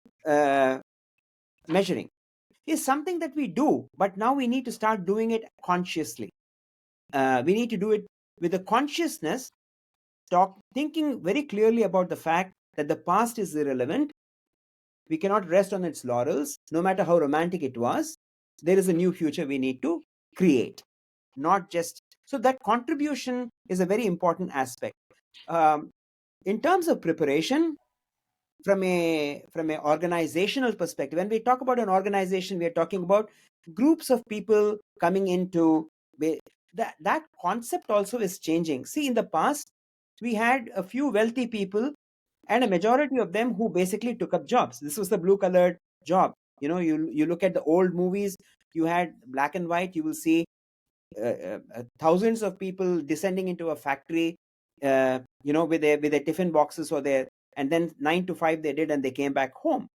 measuring is something that we do, but now we need to start doing it consciously. We need to do it with a consciousness, thinking very clearly about the fact that the past is irrelevant. We cannot rest on its laurels, no matter how romantic it was. There is a new future we need to create, not just. So that contribution is a very important aspect. Um, in terms of preparation, from a organizational perspective, when we talk about an organization, we are talking about groups of people coming into that concept also is changing. See, in the past we had a few wealthy people and a majority of them who basically took up jobs. This was the blue colored job. You look at the old movies, you had black and white, you will see thousands of people descending into a factory, with their tiffin boxes or their, and then 9 to 5 they did, and they came back home.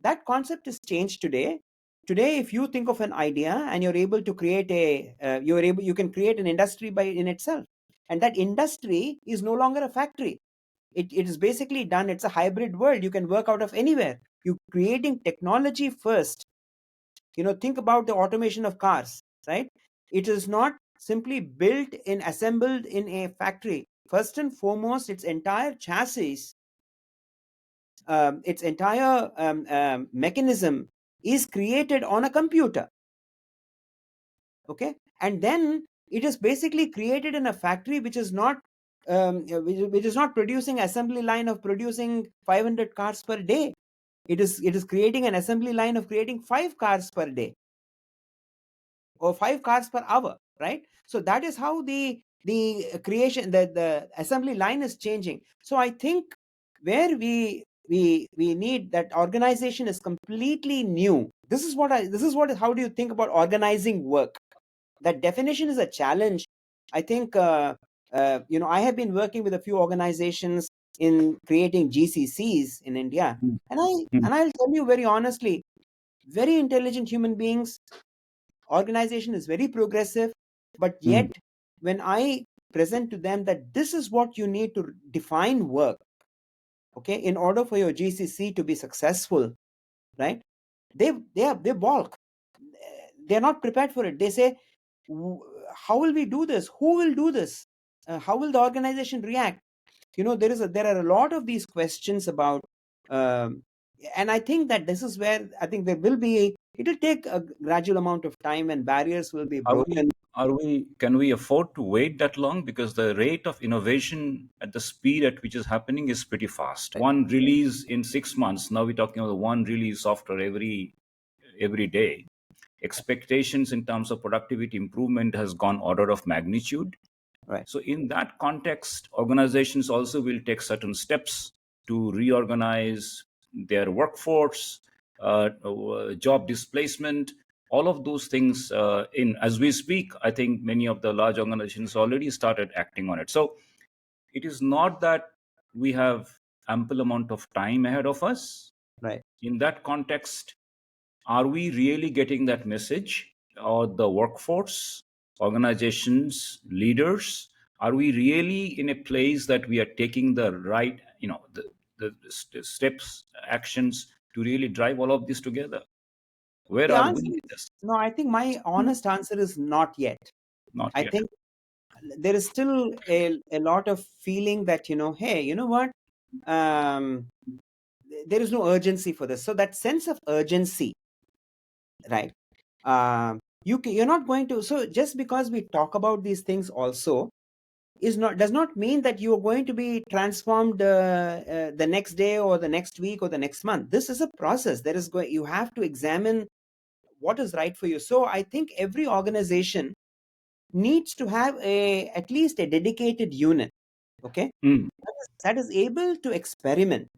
That concept is changed today Today, if you think of an idea and you're able to create you can create an industry by in itself, and that industry is no longer a factory. It is basically done. It's a hybrid world. You can work out of anywhere. You creating technology first. Think about the automation of cars, right? It is not simply built and assembled in a factory. First and foremost, its entire chassis, its entire mechanism is created on a computer. Okay, and then it is basically created in a factory which is not which is not producing assembly line of producing 500 cars per day. It is creating an assembly line of creating 5 cars per day or 5 cars per hour, right? So that is how the creation, the assembly line is changing. So I think where we need that organization is completely new. This is what how do you think about organizing work? That definition is a challenge. I think I have been working with a few organizations in creating GCCs in India, Mm, and I mm, and I'll tell you very honestly, very intelligent human beings. Organization is very progressive, but mm. yet when I present to them that this is what you need to define work, okay, in order for your GCC to be successful, right? They balk. They're not prepared for it. They say, "W- how will we do this? Who will do this? How will the organization react?" There are a lot of these questions about, um, and I think that this is where I think there will be. It'll take a gradual amount of time, and barriers will be Are we, broken. can we afford to wait that long? Because the rate of innovation at the speed at which is happening is pretty fast. Right, One release in 6 months. Now we're talking about one release software every day. Expectations in terms of productivity improvement has gone order of magnitude. right. So, in that context, organizations also will take certain steps to reorganize their workforce, job displacement, all of those things. In as we speak, I think many of the large organizations already started acting on it. So, it is not that we have ample amount of time ahead of us. Right. In that context, are we really getting that message, or the workforce, organizations, leaders, are we really in a place that we are taking the right, the steps, actions to really drive all of this together? Where The are we answer in is this? no. I think my honest answer is not yet. Not I yet. think there is still a lot of feeling that, hey, you know what? Um, there is no urgency for this. So that sense of urgency, right? You're not going to. So just because we talk about these things also does not mean that you are going to be transformed the next day or the next week or the next month. This is a process. You have to examine what is right for you. So I think every organization needs to have a at least a dedicated unit, okay, Mm, that is able to experiment,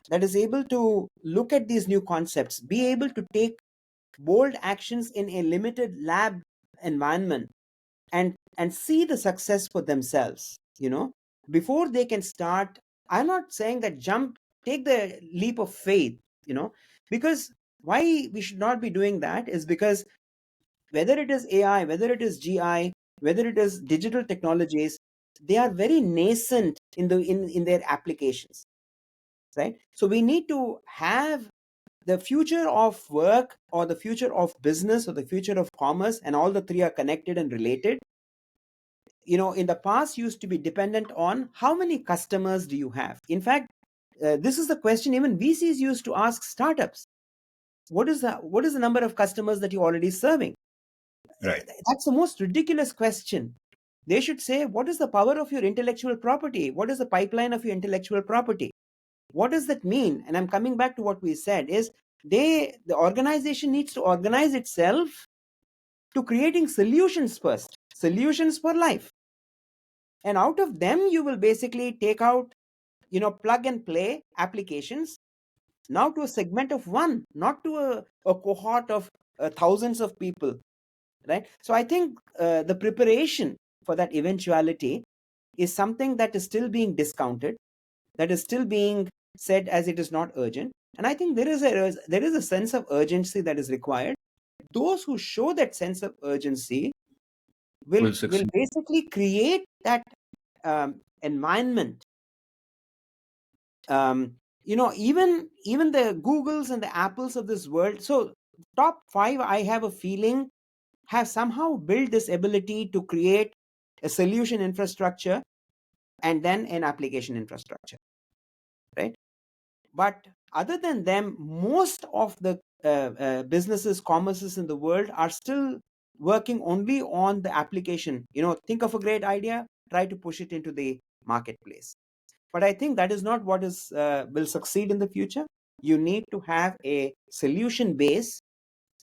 that is able to look at these new concepts, be able to take bold actions in a limited lab environment, and see the success for themselves, before they can start. I'm not saying that jump, take the leap of faith, because why we should not be doing that is because whether it is AI, whether it is GI, whether it is digital technologies, they are very nascent in their applications, right? So we need to have the future of work or the future of business or the future of commerce, and all the three are connected and related. In the past used to be dependent on how many customers do you have. In fact, this is the question even VCs used to ask startups. What is the number of customers that you're already serving? right. That's the most ridiculous question. They should say, what is the power of your intellectual property? What is the pipeline of your intellectual property? What does that mean? And I'm coming back to what we said is the organization needs to organize itself to creating solutions first, solutions for life. And out of them, you will basically take out, plug and play applications now to a segment of one, not to a cohort of thousands of people, right? So I think the preparation for that eventuality is something that is still being discounted, that is still being said as it is not urgent. And I think there is a sense of urgency that is required. those who show that sense of urgency will Will succeed. basically create that environment. Even the Googles and the Apples of this world. So top 5, I have a feeling, have somehow built this ability to create a solution infrastructure and then an application infrastructure, right? But other than them, most of the businesses, commerces in the world are still working only on the application. Think of a great idea, try to push it into the marketplace. But I think that is not what is will succeed in the future. You need to have a solution base,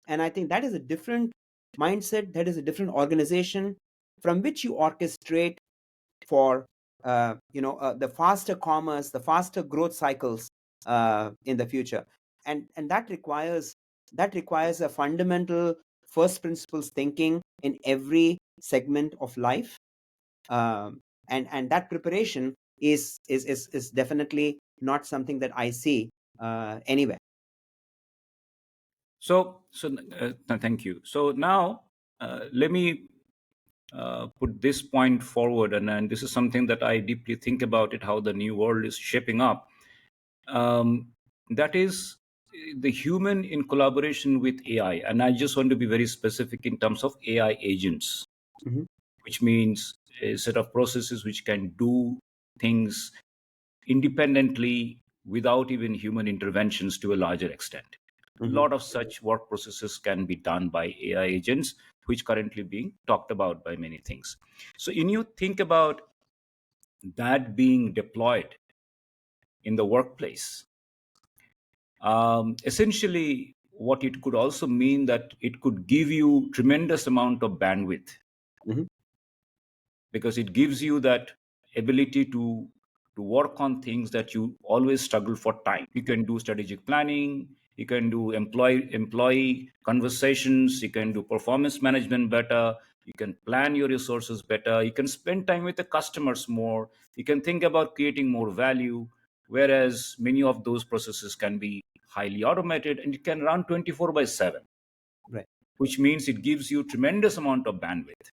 and I think that is a different mindset, that is a different organization from which you orchestrate for the faster commerce, the faster growth cycles in the future. And that requires a fundamental first principles thinking in every segment of life. And that preparation is definitely not something that I see anywhere. Thank you. So now, let me put this point forward, and this is something that I deeply think about it, how the new world is shaping up. That is the human in collaboration with AI, and I just want to be very specific in terms of AI agents, Mhm, which means a set of processes which can do things independently without even human interventions to a larger extent. A mhm. lot of such work processes can be done by AI agents, which currently being talked about by many things. So, when you think about that being deployed in the workplace, essentially, what it could also mean that it could give you tremendous amount of bandwidth, Mhm, because it gives you that ability to work on things that you always struggle for time. You can do strategic planning, you can do employee conversations, you can do performance management better, you can plan your resources better, you can spend time with the customers more, you can think about creating more value, whereas many of those processes can be highly automated and it can run 24 by 7, right, which means it gives you tremendous amount of bandwidth.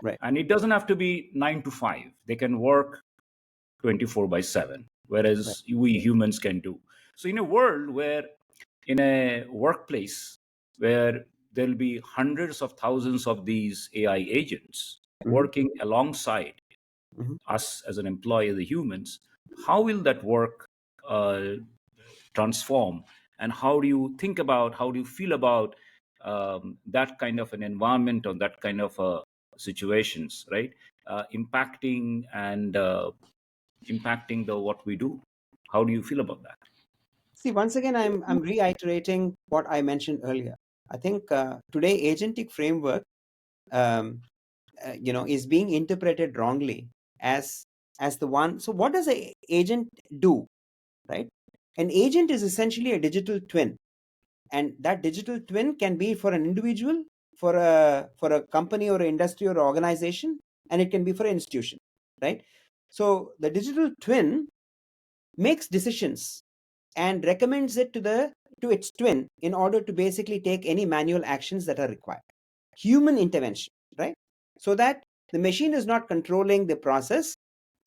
right, And it doesn't have to be 9 to 5, they can work 24 by 7, right. whereas we humans can do. So in a world where, in a workplace where there'll be hundreds of thousands of these AI agents Mhm, working alongside mhm. us as an employee, the humans, how will that work uh, transform? And how do you think about, how do you feel about that kind of an environment or that kind of situations, right? Impacting the what we do. How do you feel about that? See, once again, I'm reiterating what I mentioned earlier. I think today agentic framework, um, is being interpreted wrongly as the one. So what does a agent do, right? An agent is essentially a digital twin, and that digital twin can be for an individual, for a company or an industry or organization, and it can be for an institution, right? So the digital twin makes decisions and recommends it to its twin in order to basically take any manual actions that are required. Human intervention, right? So that the machine is not controlling the process,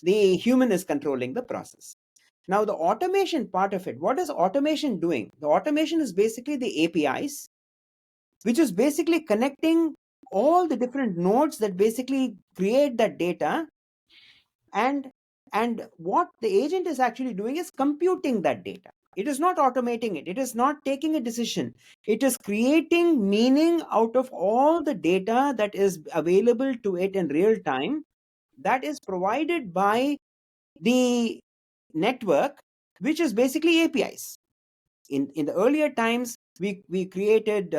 the human is controlling the process. Now, the automation part of it, what is automation doing? The automation is basically the APIs, which is basically connecting all the different nodes that basically create that data. And and what the agent is actually doing is computing that data. It is not automating it, it is not taking a decision, it is creating meaning out of all the data that is available to it in real time, that is provided by the network, which is basically APIs. In the earlier times, we created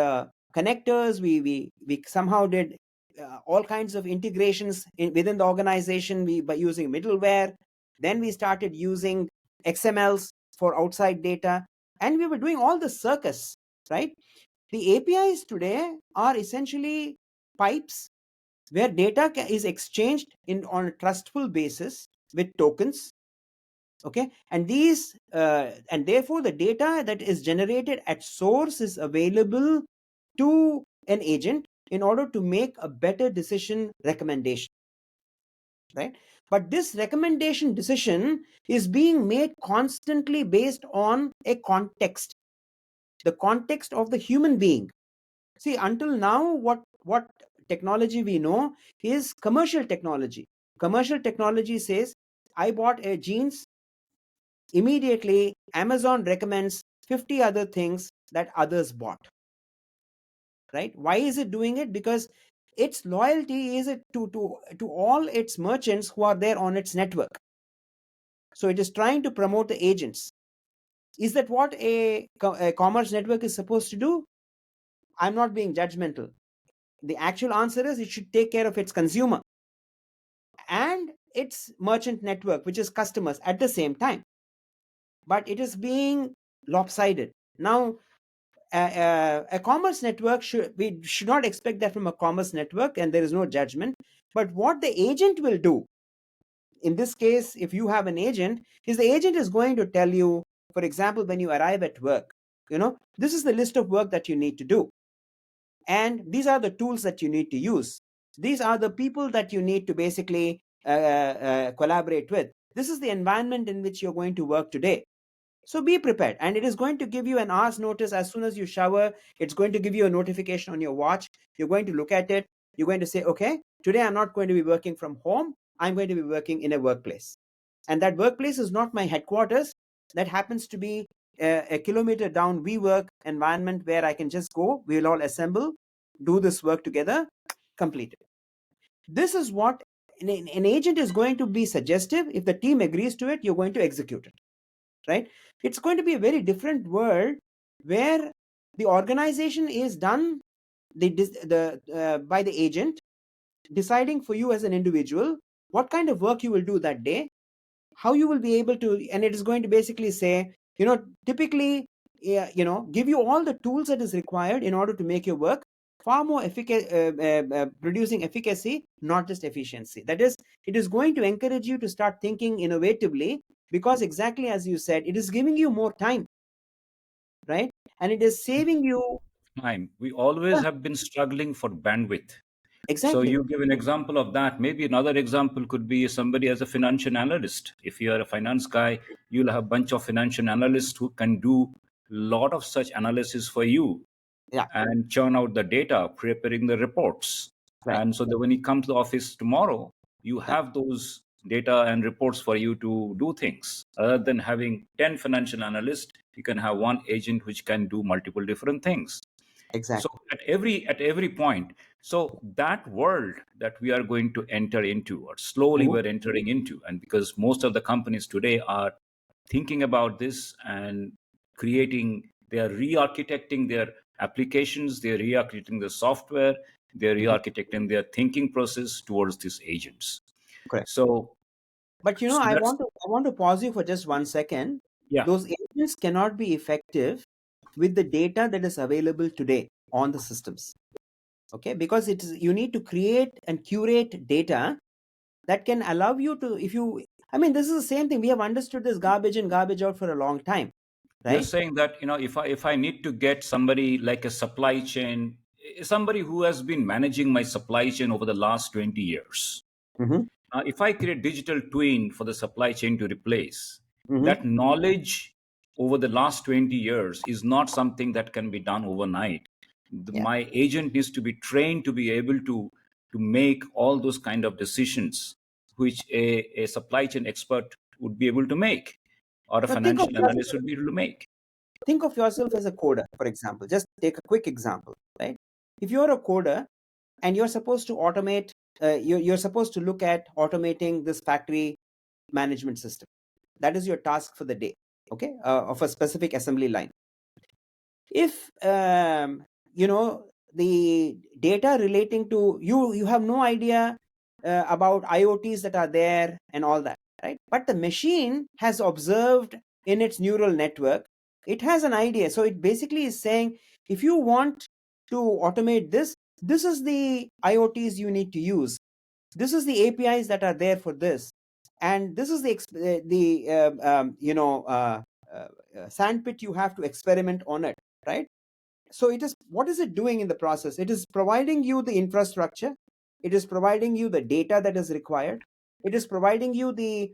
connectors, we somehow did all kinds of integrations within the organization, by using middleware. Then we started using XMLs for outside data, and we were doing all the circus, right? The APIs today are essentially pipes where data is exchanged on a trustful basis with tokens. Okay, and therefore the data that is generated at source is available to an agent in order to make a better decision recommendation, right? But this recommendation decision is being made constantly based on a context, the context of the human being. See, until now, what technology we know is commercial technology. Commercial technology says, I bought a jeans, immediately Amazon recommends 50 other things that others bought, right? Why is it doing it? Because its loyalty is it to all its merchants who are there on its network. So it is trying to promote the agents. Is that what a commerce network is supposed to do? I'm not being judgmental. The actual answer is it should take care of its consumer and its merchant network, which is customers, at the same time. But it is being lopsided. Now, a commerce network we should not expect that from a commerce network, and there is no judgment. But what the agent will do, in this case, if you have an agent, is the agent is going to tell you, for example, when you arrive at work, this is the list of work that you need to do, and these are the tools that you need to use, these are the people that you need to basically collaborate with, this is the environment in which you're going to work today. So be prepared, and it is going to give you an hour's notice as soon as you shower. It's going to give you a notification on your watch. You're going to look at it. You're going to say, okay, today I'm not going to be working from home. I'm going to be working in a workplace. And that workplace is not my headquarters. That happens to be a kilometer down WeWork environment where I can just go. We'll all assemble, do this work together, complete it. This is what an agent is going to be suggestive. If the team agrees to it, you're going to execute it, right? It's going to be a very different world where the organization is done by the agent, deciding for you as an individual what kind of work you will do that day, how you will be able to, and it is going to basically say, typically, give you all the tools that is required in order to make your work far more producing efficacy, not just efficiency. That is, it is going to encourage you to start thinking innovatively, because exactly as you said, it is giving you more time, right? And it is saving you. Time. We always Yeah, have been struggling for bandwidth. So exactly. you give an example of that. Maybe another example could be somebody as a financial analyst. If you are a finance guy, you'll have a bunch of financial analysts who can do a lot of such analysis for you Yeah, and churn out the data, preparing the reports. right. And so that when you come to the office tomorrow, you Yeah, have those data and reports for you to do things. Other than having 10 financial analysts, you can have one agent which can do multiple different things. So exactly. at every point, so that world that we are going to enter into, or slowly Mhm. we're entering into, and because most of the companies today are thinking about this and creating, they are re-architecting their applications, they're re-architecting the software, they're Mhm. re-architecting their thinking process towards these agents. Correct. So But so I that's, want to pause you for just 1 second. yeah, Those agents cannot be effective with the data that is available today on the systems. Okay, because it is, you need to create and curate data that can allow you to, if you, I mean, this is the same thing. We have understood this garbage in, garbage out for a long time, you're right? saying that, if I need to get somebody like a supply chain, somebody who has been managing my supply chain over the last 20 years. Mm-hmm. If I create digital twin for the supply chain to replace, Mm-hmm. that knowledge over the last 20 years is not something that can be done overnight. Yeah. My agent needs to be trained to be able to make all those kind of decisions which a supply chain expert would be able to make, or a Now think of financial analyst yourself, would be able to make. as a coder, for example. Just take a quick example, right? If you're a coder and you're supposed to automate, you're supposed to look at automating this factory management system. That is your task for the day, okay, of a specific assembly line. If the data relating to you have no idea about IoTs that are there and all that, right? But the machine has observed in its neural network, it has an idea. So it basically is saying, if you want to automate this, this is the IoTs you need to use, this is the APIs that are there for this, and this is the sandpit you have to experiment on it, right? So it is, what is it doing in the process? It is providing you the infrastructure, it is providing you the data that is required, it is providing you the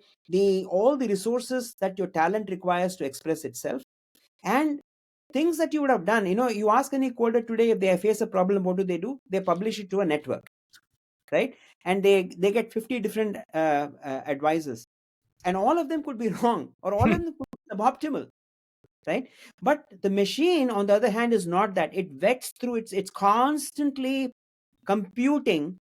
all the resources that your talent requires to express itself, and things that you would have done. You ask any coder today, if they face a problem, what do? They publish it to a network, right? And they get 50 different advisors, and all of them could be wrong, or all of them could be suboptimal, right? But the machine, on the other hand, is not that. It vets through, it's constantly computing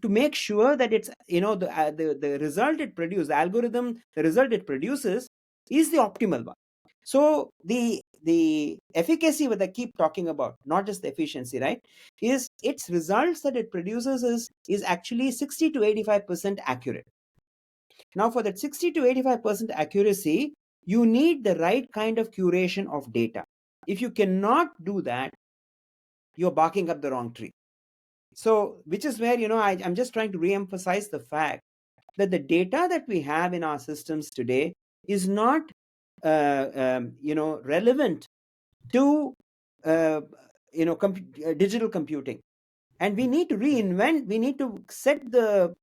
to make sure that it's, the result it produces, the algorithm, the result it produces is the optimal one. So the efficacy that I keep talking about, not just the efficiency, right, is its results that it produces is actually 60 to 85% accurate. Now, for that 60 to 85% accuracy, you need the right kind of curation of data. If you cannot do that, you're barking up the wrong tree. So, which is where, I'm just trying to re-emphasize the fact that the data that we have in our systems today is not, relevant to, digital computing. And we need to reinvent, we need to set the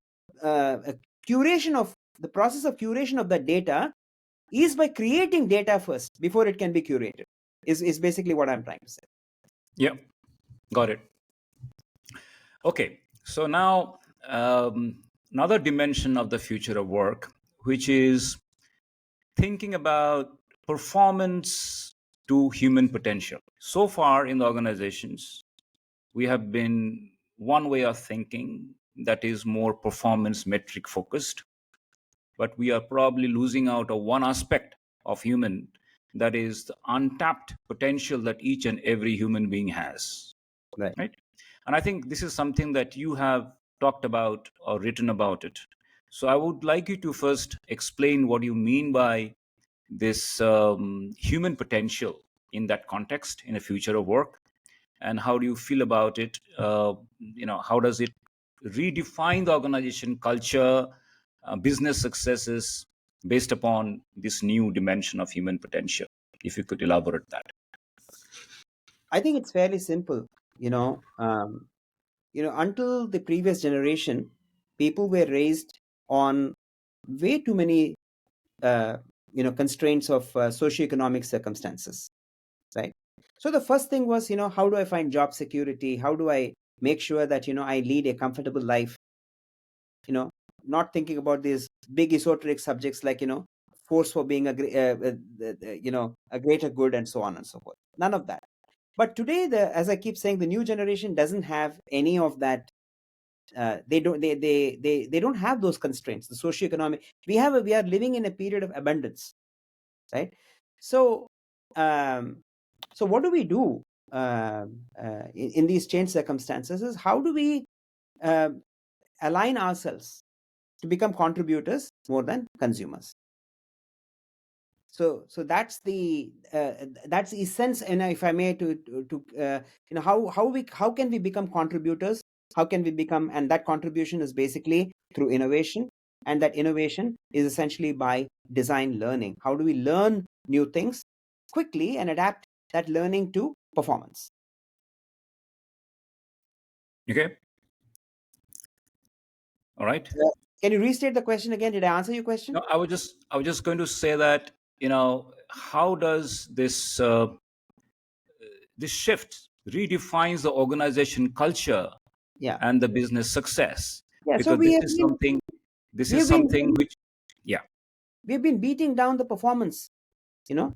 curation of the process of curation of that data is by creating data first before it can be curated, is basically what I'm trying to say. Yeah, got it. Okay, so now another dimension of the future of work, which is thinking about performance to human potential. So far in the organizations, we have been one way of thinking that is more performance metric focused, but we are probably losing out of one aspect of human, that is the untapped potential that each and every human being has, Right. right? And I think this is something that you have talked about or written about it. So I would like you to first explain what you mean by this human potential in that context in a future of work, and how do you feel about it? How does it redefine the organization culture, business successes based upon this new dimension of human potential? If you could elaborate that. I think it's fairly simple. Until the previous generation, people were raised on way too many, constraints of socioeconomic circumstances, right? So the first thing was, how do I find job security? How do I make sure that, I lead a comfortable life? Not thinking about these big esoteric subjects like, force for being a greater good, and so on and so forth. None of that. But today, as I keep saying, the new generation doesn't have any of that. They don't have those constraints, the socioeconomic. We are living in a period of abundance, right? So so what do we do in these changed circumstances? Is how do we align ourselves to become contributors more than consumers? So that's the essence. And if I may, to how can we become contributors? How can we become? And that contribution is basically through innovation, and that innovation is essentially by design learning. How do we learn new things quickly and adapt that learning to performance? Okay. All right. Can you restate the question again? Did I answer your question? No, I was just going to say that, how does this shift redefines the organization culture Yeah. and the business success, Yeah. So because this we is have been something which, yeah. we've been beating down the performance. You know,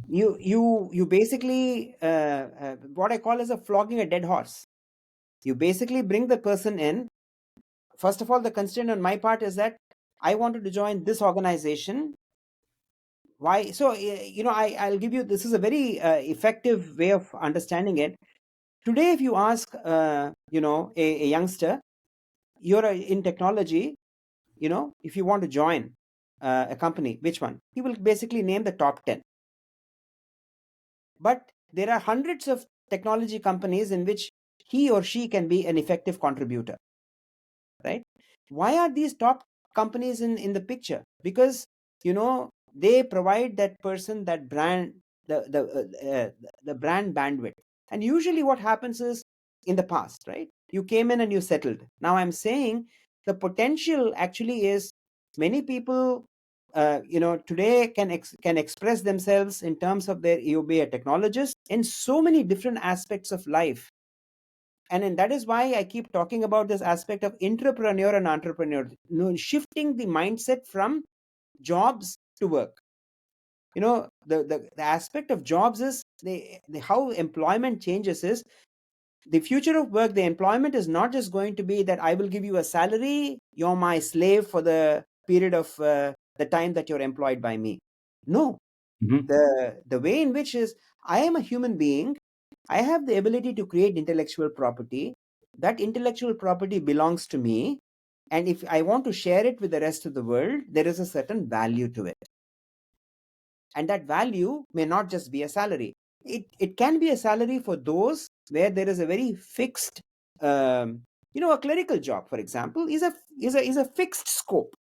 you basically, what I call as a flogging a dead horse. You basically bring the person in. First of all, the constraint on my part is that I wanted to join this organization. Why? So I'll give you, this is a very effective way of understanding it. Today, if you ask a youngster, you're in technology, if you want to join a company, which one? He will basically name the top 10. But there are hundreds of technology companies in which he or she can be an effective contributor, right? Why are these top companies in the picture? Because they provide that person, that brand, the brand bandwidth. And usually what happens is, in the past, right, you came in and you settled. Now I'm saying the potential actually is many people today can express themselves in terms of their EOB technologists in so many different aspects of life. And that is why I keep talking about this aspect of entrepreneur and entrepreneur, shifting the mindset from jobs to work. The aspect of jobs is how employment changes is the future of work. The employment is not just going to be that I will give you a salary, you're my slave for the period of the time that you're employed by me. No, Mhm. the way in which is, I am a human being, I have the ability to create intellectual property. That intellectual property belongs to me, and if I want to share it with the rest of the world, there is a certain value to it. And that value may not just be a salary. It can be a salary for those where there is a very fixed, a clerical job, for example, is a fixed scope.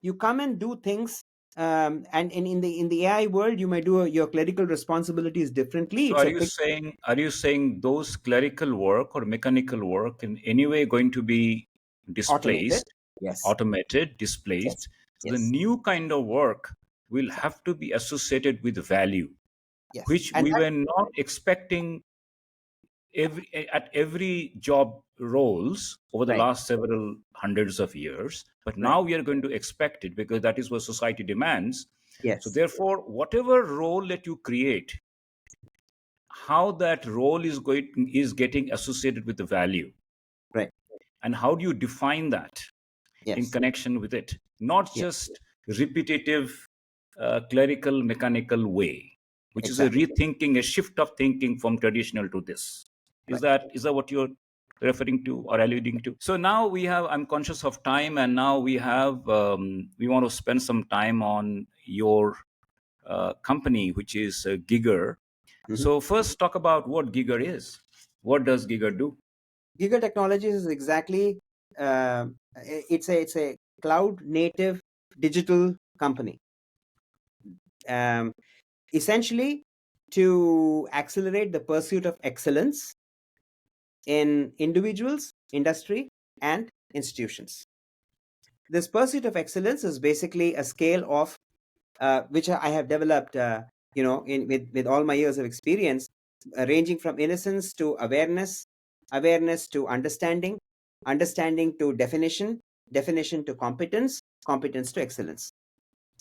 You come and do things, and in the AI world, you may do your clerical responsibilities differently. So It's a fixed, are you saying those clerical work or mechanical work in any way going to be automated. displaced, Yes, automated, yes, displaced? So the yes, new kind of work will yeah, have to be associated with value, yes, which and we that, were not expecting at every job roles over the right, last several hundreds of years. But right, now we are going to expect it because that is what society demands. So yes, therefore, whatever role that you create, how that role is getting associated with the value, right, and how do you define that in yes, connection with it, not yes, just repetitive clerical mechanical way, which is a exactly, rethinking, a shift of thinking from traditional to this. is right. that is that what you're referring to or alluding to? So now I'm conscious of time, and now we want to spend some time on your company, which is Giggr. Mhm. So first, talk about what Giggr is. What does Giggr do? Giggr Technologies is exactly, it's a cloud native digital company, um, essentially to accelerate the pursuit of excellence in individuals, industry, and institutions. This pursuit of excellence is basically a scale of which I have developed, with all my years of experience, ranging from innocence to awareness, awareness to understanding, understanding to definition, definition to competence, competence to excellence.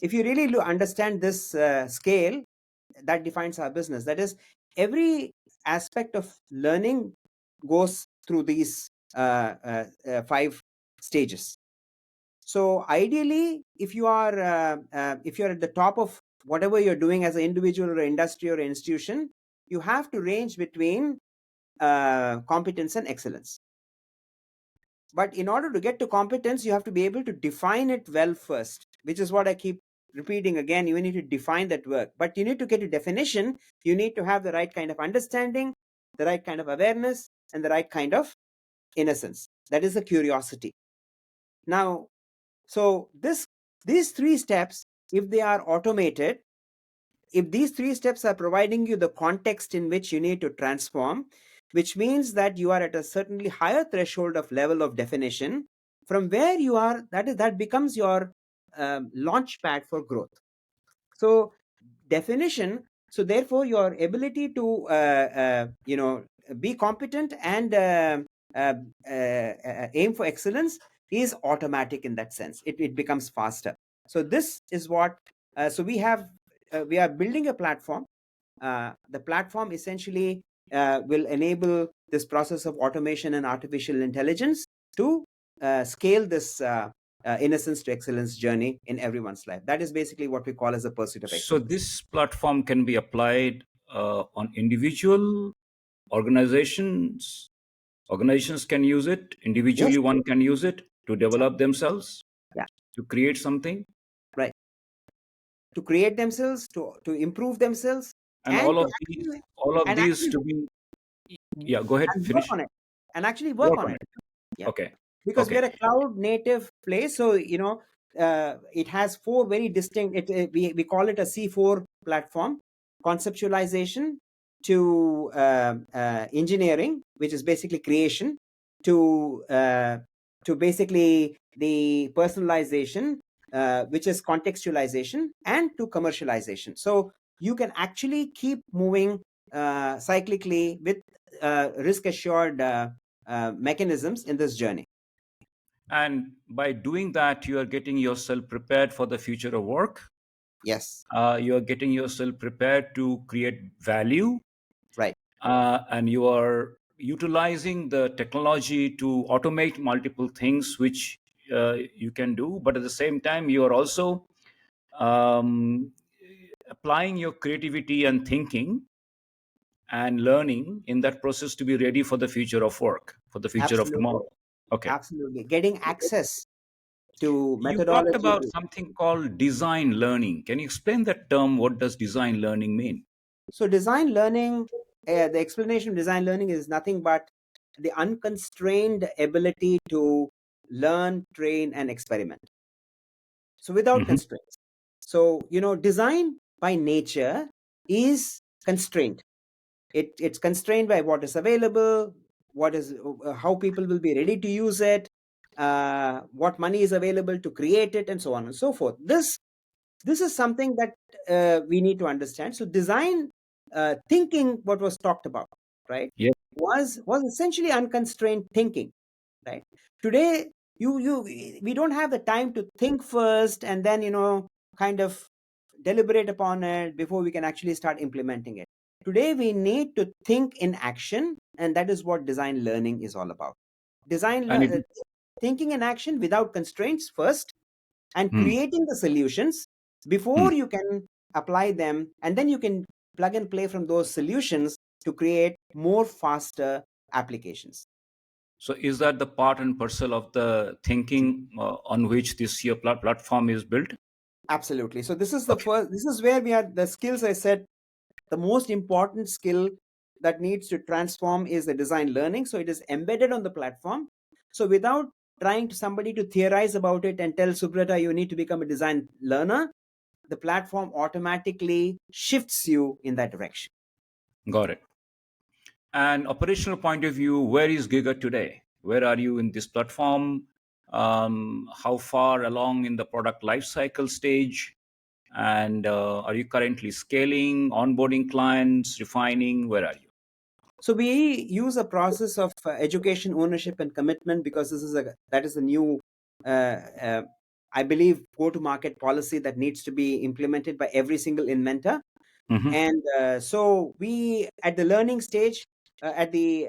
If you really understand this scale, that defines our business. That is, every aspect of learning goes through these five stages. So ideally, if you're at the top of whatever you're doing as an individual or industry or institution, you have to range between competence and excellence. But in order to get to competence, you have to be able to define it well first, which is what I keep repeating again. You need to define that work, but you need to get a definition. You need to have the right kind of understanding, the right kind of awareness, and the right kind of innocence. That is a curiosity. Now, so these three steps, if they are automated, if these three steps are providing you the context in which you need to transform, which means that you are at a certainly higher threshold of level of definition, from where you are, that becomes your launch pad for growth. So definition, so therefore your ability to be competent and uh, aim for excellence is automatic. In that sense, it becomes faster. So this is what, so we are building a platform. The platform essentially will enable this process of automation and artificial intelligence to scale this innocence to excellence journey in everyone's life. That is basically what we call as a pursuit of So excellence. this platform can be applied on individual organizations. Organizations can use it Yes. individually. One can use it to develop themselves, Yeah. to create something, Right. To create themselves, to improve themselves, and and all to of these, actually all of and these actually to be. Yeah, go ahead, work finish. on it, and actually work Work on on it. it. Yeah. Okay, Because okay. we're a cloud native place, so it has four very distinct, we call it a C4 platform: conceptualization, to engineering, which is basically creation, to basically the personalization, which is contextualization, and to commercialization. So you can actually keep moving cyclically with risk assured mechanisms in this journey. And by doing that, you are getting yourself prepared for the future of work. Yes, You are getting yourself prepared to create value, right. and you are utilizing the technology to automate multiple things which you can do. But at the same time, you are also um, applying your creativity and thinking and learning in that process to be ready for the future of work, for the future of Absolutely. tomorrow. Okay. Absolutely. Getting access to You talked methodology. about something called design learning. Can you explain that term? What does design learning mean? So design learning, the explanation of design learning is nothing but the unconstrained ability to learn, train, and experiment. So without Hmm. constraints. So, design by nature is constrained. It's constrained by what is available, what is how people will be ready to use it, what money is available to create it, and so on and so forth. This is something that we need to understand. So design thinking, what was talked about, right, Yes. was essentially unconstrained thinking, right? Today, you we don't have the time to think first and then kind of deliberate upon it before we can actually start implementing it. Today we need to think in action, and that is what design learning is all about. design And it. le- uh, Thinking in action without constraints first, and Hmm. creating the solutions Hmm. before you can apply them, and then you can plug and play from those solutions to create more faster applications. So, is that the part and parcel of the thinking on which this here platform is built? Absolutely. So this is the Okay. first, this is where we are, the skills I said, the most important skill that needs to transform is the design learning. So it is embedded on the platform. So without trying to somebody to theorize about it and tell Subrata you need to become a design learner, the platform automatically shifts you in that direction. Got it. And operational point of view, where is Giga today? Where are you in this platform? How far along in the product lifecycle stage? And are you currently scaling, onboarding clients, refining? Where are you? So we use a process of education, ownership, and commitment, because that is a new, uh, I believe, go-to-market policy that needs to be implemented by every single inventor. Hmm. And so we, at the learning stage, at the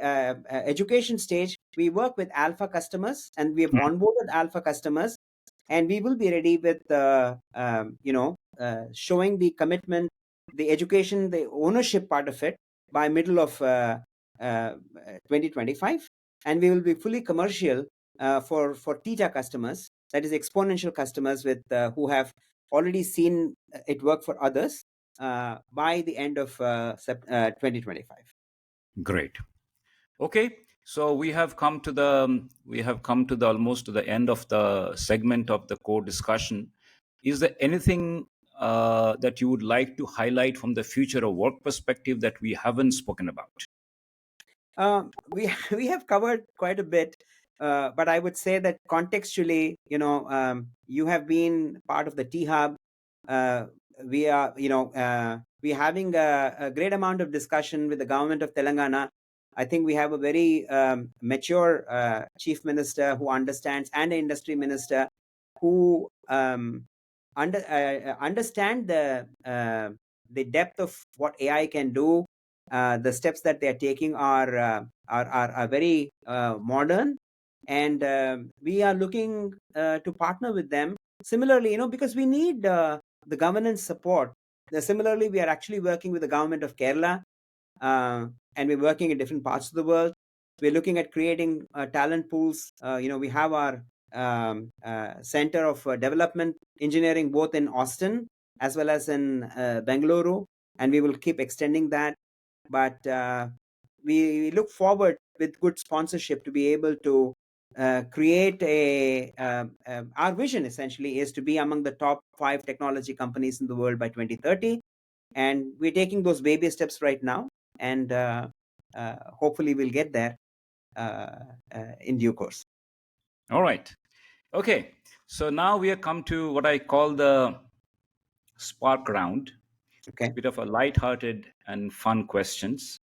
education stage, we work with alpha customers, and we have onboarded alpha customers, and we will be ready with showing the commitment, the education, the ownership part of it by middle of uh, 2025, and we will be fully commercial for Tita customers, that is exponential customers with who have already seen it work for others by the end of 2025. Great. Okay, so we have come to the almost to the end of the segment of the core discussion. Is there anything that you would like to highlight from the future of work perspective that we haven't spoken about? We we have covered quite a bit, but I would say that contextually, you have been part of the T Hub. Uh, we are, we're having a great amount of discussion with the government of Telangana. I think we have a very mature chief minister who understands, and an industry minister who understand the depth of what AI can do. The steps that they are taking are very modern, and we are looking to partner with them. Similarly, because we need the governance support. Similarly, we are actually working with the government of Kerala, uh, and we're working in different parts of the world. We're looking at creating talent pools. We have our Center of Development Engineering both in Austin as well as in Bengaluru, and we will keep extending that. But we look forward with good sponsorship to be able to create our vision essentially is to be among the top 5 technology companies in the world by 2030, and we're taking those baby steps right now. and hopefully we'll get there in due course. All right. Okay. So now we have come to what I call the spark round. Okay. It's a bit of a light-hearted and fun questions.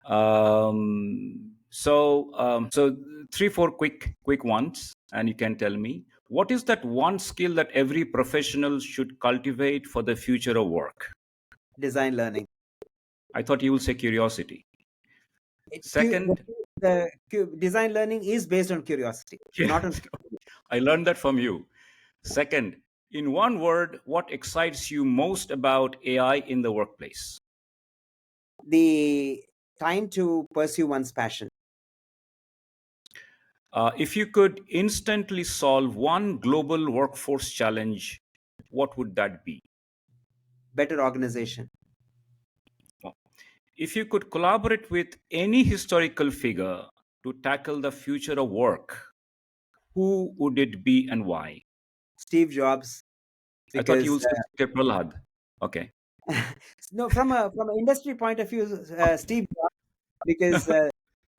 So 3-4 quick ones, and you can tell me what is that one skill that every professional should cultivate for the future of work? Design learning. I thought you will say curiosity. Second, Design learning is based on curiosity, not on. I learned that from you. Second, in one word, what excites you most about AI in the workplace? The time to pursue one's passion. If you could instantly solve one global workforce challenge, what would that be? Better organization. If you could collaborate with any historical figure to tackle the future of work, who would it be and why? Steve Jobs. I thought you Because would say Prahlad. Okay. no, from an industry point of view, Steve Jobs, because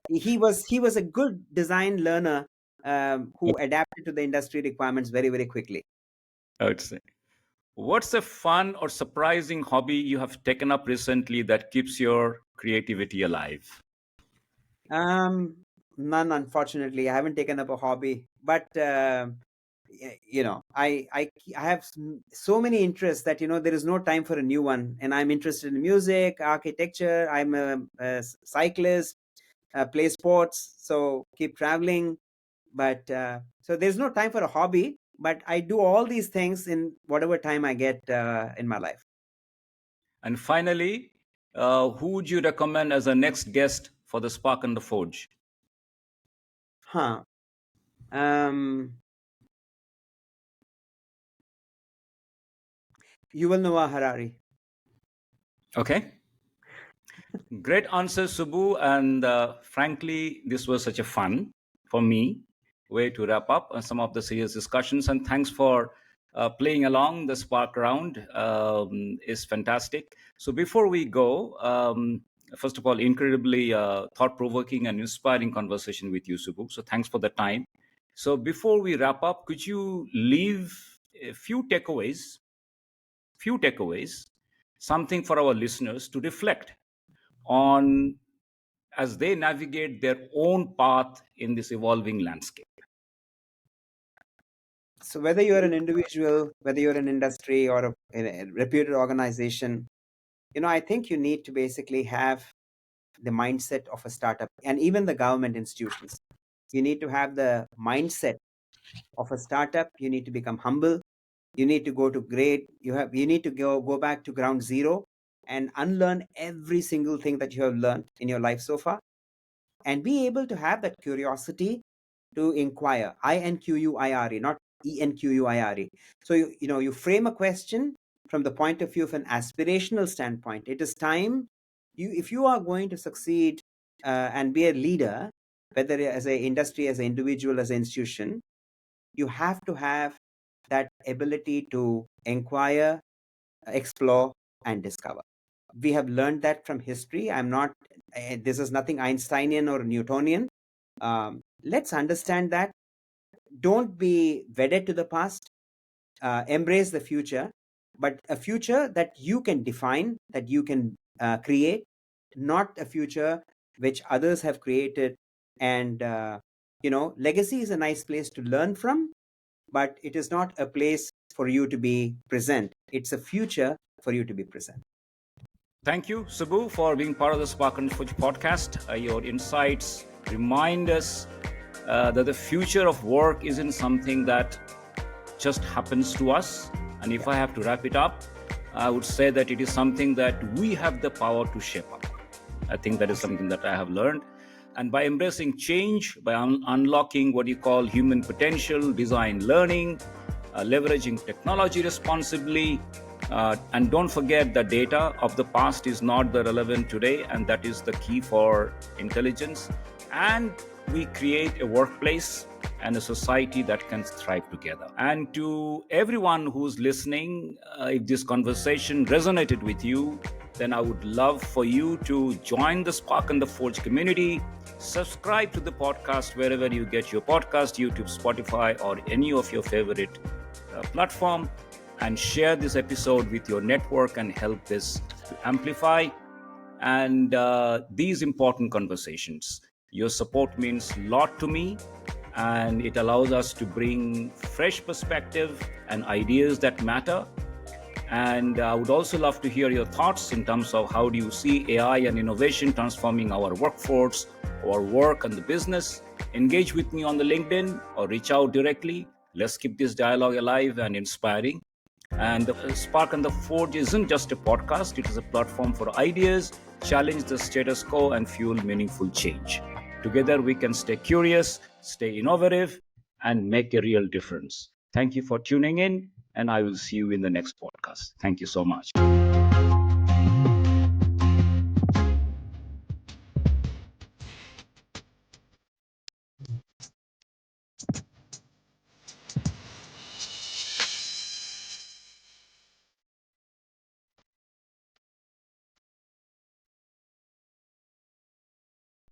he was a good design learner who adapted to the industry requirements very, very quickly. I would say. What's a fun or surprising hobby you have taken up recently that keeps your creativity alive? None, unfortunately. I haven't taken up a hobby, but I have so many interests that there is no time for a new one. And I'm interested in music, architecture. I'm a cyclist, play sports, so keep traveling. But so there's no time for a hobby. But I do all these things in whatever time I get in my life. And finally, who would you recommend as a next guest for the Spark and the Forge? Huh. Um, Yuval Noah Harari. Okay. Great answer, Subbu. And frankly, this was such a fun for me way to wrap up some of the serious discussions. And thanks for playing along. The Spark round is fantastic. So before we go, first of all, incredibly thought-provoking and inspiring conversation with you, Subbu. So thanks for the time. So before we wrap up, could you leave a few takeaways, something for our listeners to reflect on as they navigate their own path in this evolving landscape? So whether you're an individual, whether you're an industry or a reputed organization, I think you need to basically have the mindset of a startup, and even the government institutions. You need to have the mindset of a startup. You need to become humble. You need to go to grade. You need to go back to ground zero and unlearn every single thing that you have learned in your life so far, and be able to have that curiosity to inquire. INQUIRE, not ENQUIRE. So you frame a question from the point of view of an aspirational standpoint. It is time, if you are going to succeed and be a leader, whether as an industry, as an individual, as an institution, you have to have that ability to inquire, explore, and discover. We have learned that from history. This is nothing Einsteinian or Newtonian. Let's understand that. Don't be wedded to the past. Embrace the future, but a future that you can define, that you can create, not a future which others have created. And legacy is a nice place to learn from, but it is not a place for you to be present. It's a future for you to be present. Thank you, Subbu, for being part of the Spark and Forge podcast. Your insights remind us that the future of work isn't something that just happens to us. And if I have to wrap it up, I would say that it is something that we have the power to shape up. I think that is something that I have learned. And by embracing change, by unlocking what you call human potential, design learning, leveraging technology responsibly, and don't forget the data of the past is not the relevant today, and that is the key for intelligence. And we create a workplace and a society that can thrive together. And to everyone who's listening, if this conversation resonated with you, then I would love for you to join the Spark and the Forge community. Subscribe to the podcast wherever you get your podcast, YouTube, Spotify, or any of your favorite platform, and share this episode with your network and help this to amplify and these important conversations. Your support means a lot to me, and it allows us to bring fresh perspective and ideas that matter. And I would also love to hear your thoughts in terms of how do you see AI and innovation transforming our workforce, our work, and the business. Engage with me on the LinkedIn or reach out directly. Let's keep this dialogue alive and inspiring. And the Spark and the Forge isn't just a podcast, it is a platform for ideas, challenge the status quo, and fuel meaningful change. Together, we can stay curious, stay innovative, and make a real difference. Thank you for tuning in, and I will see you in the next podcast. Thank you so much.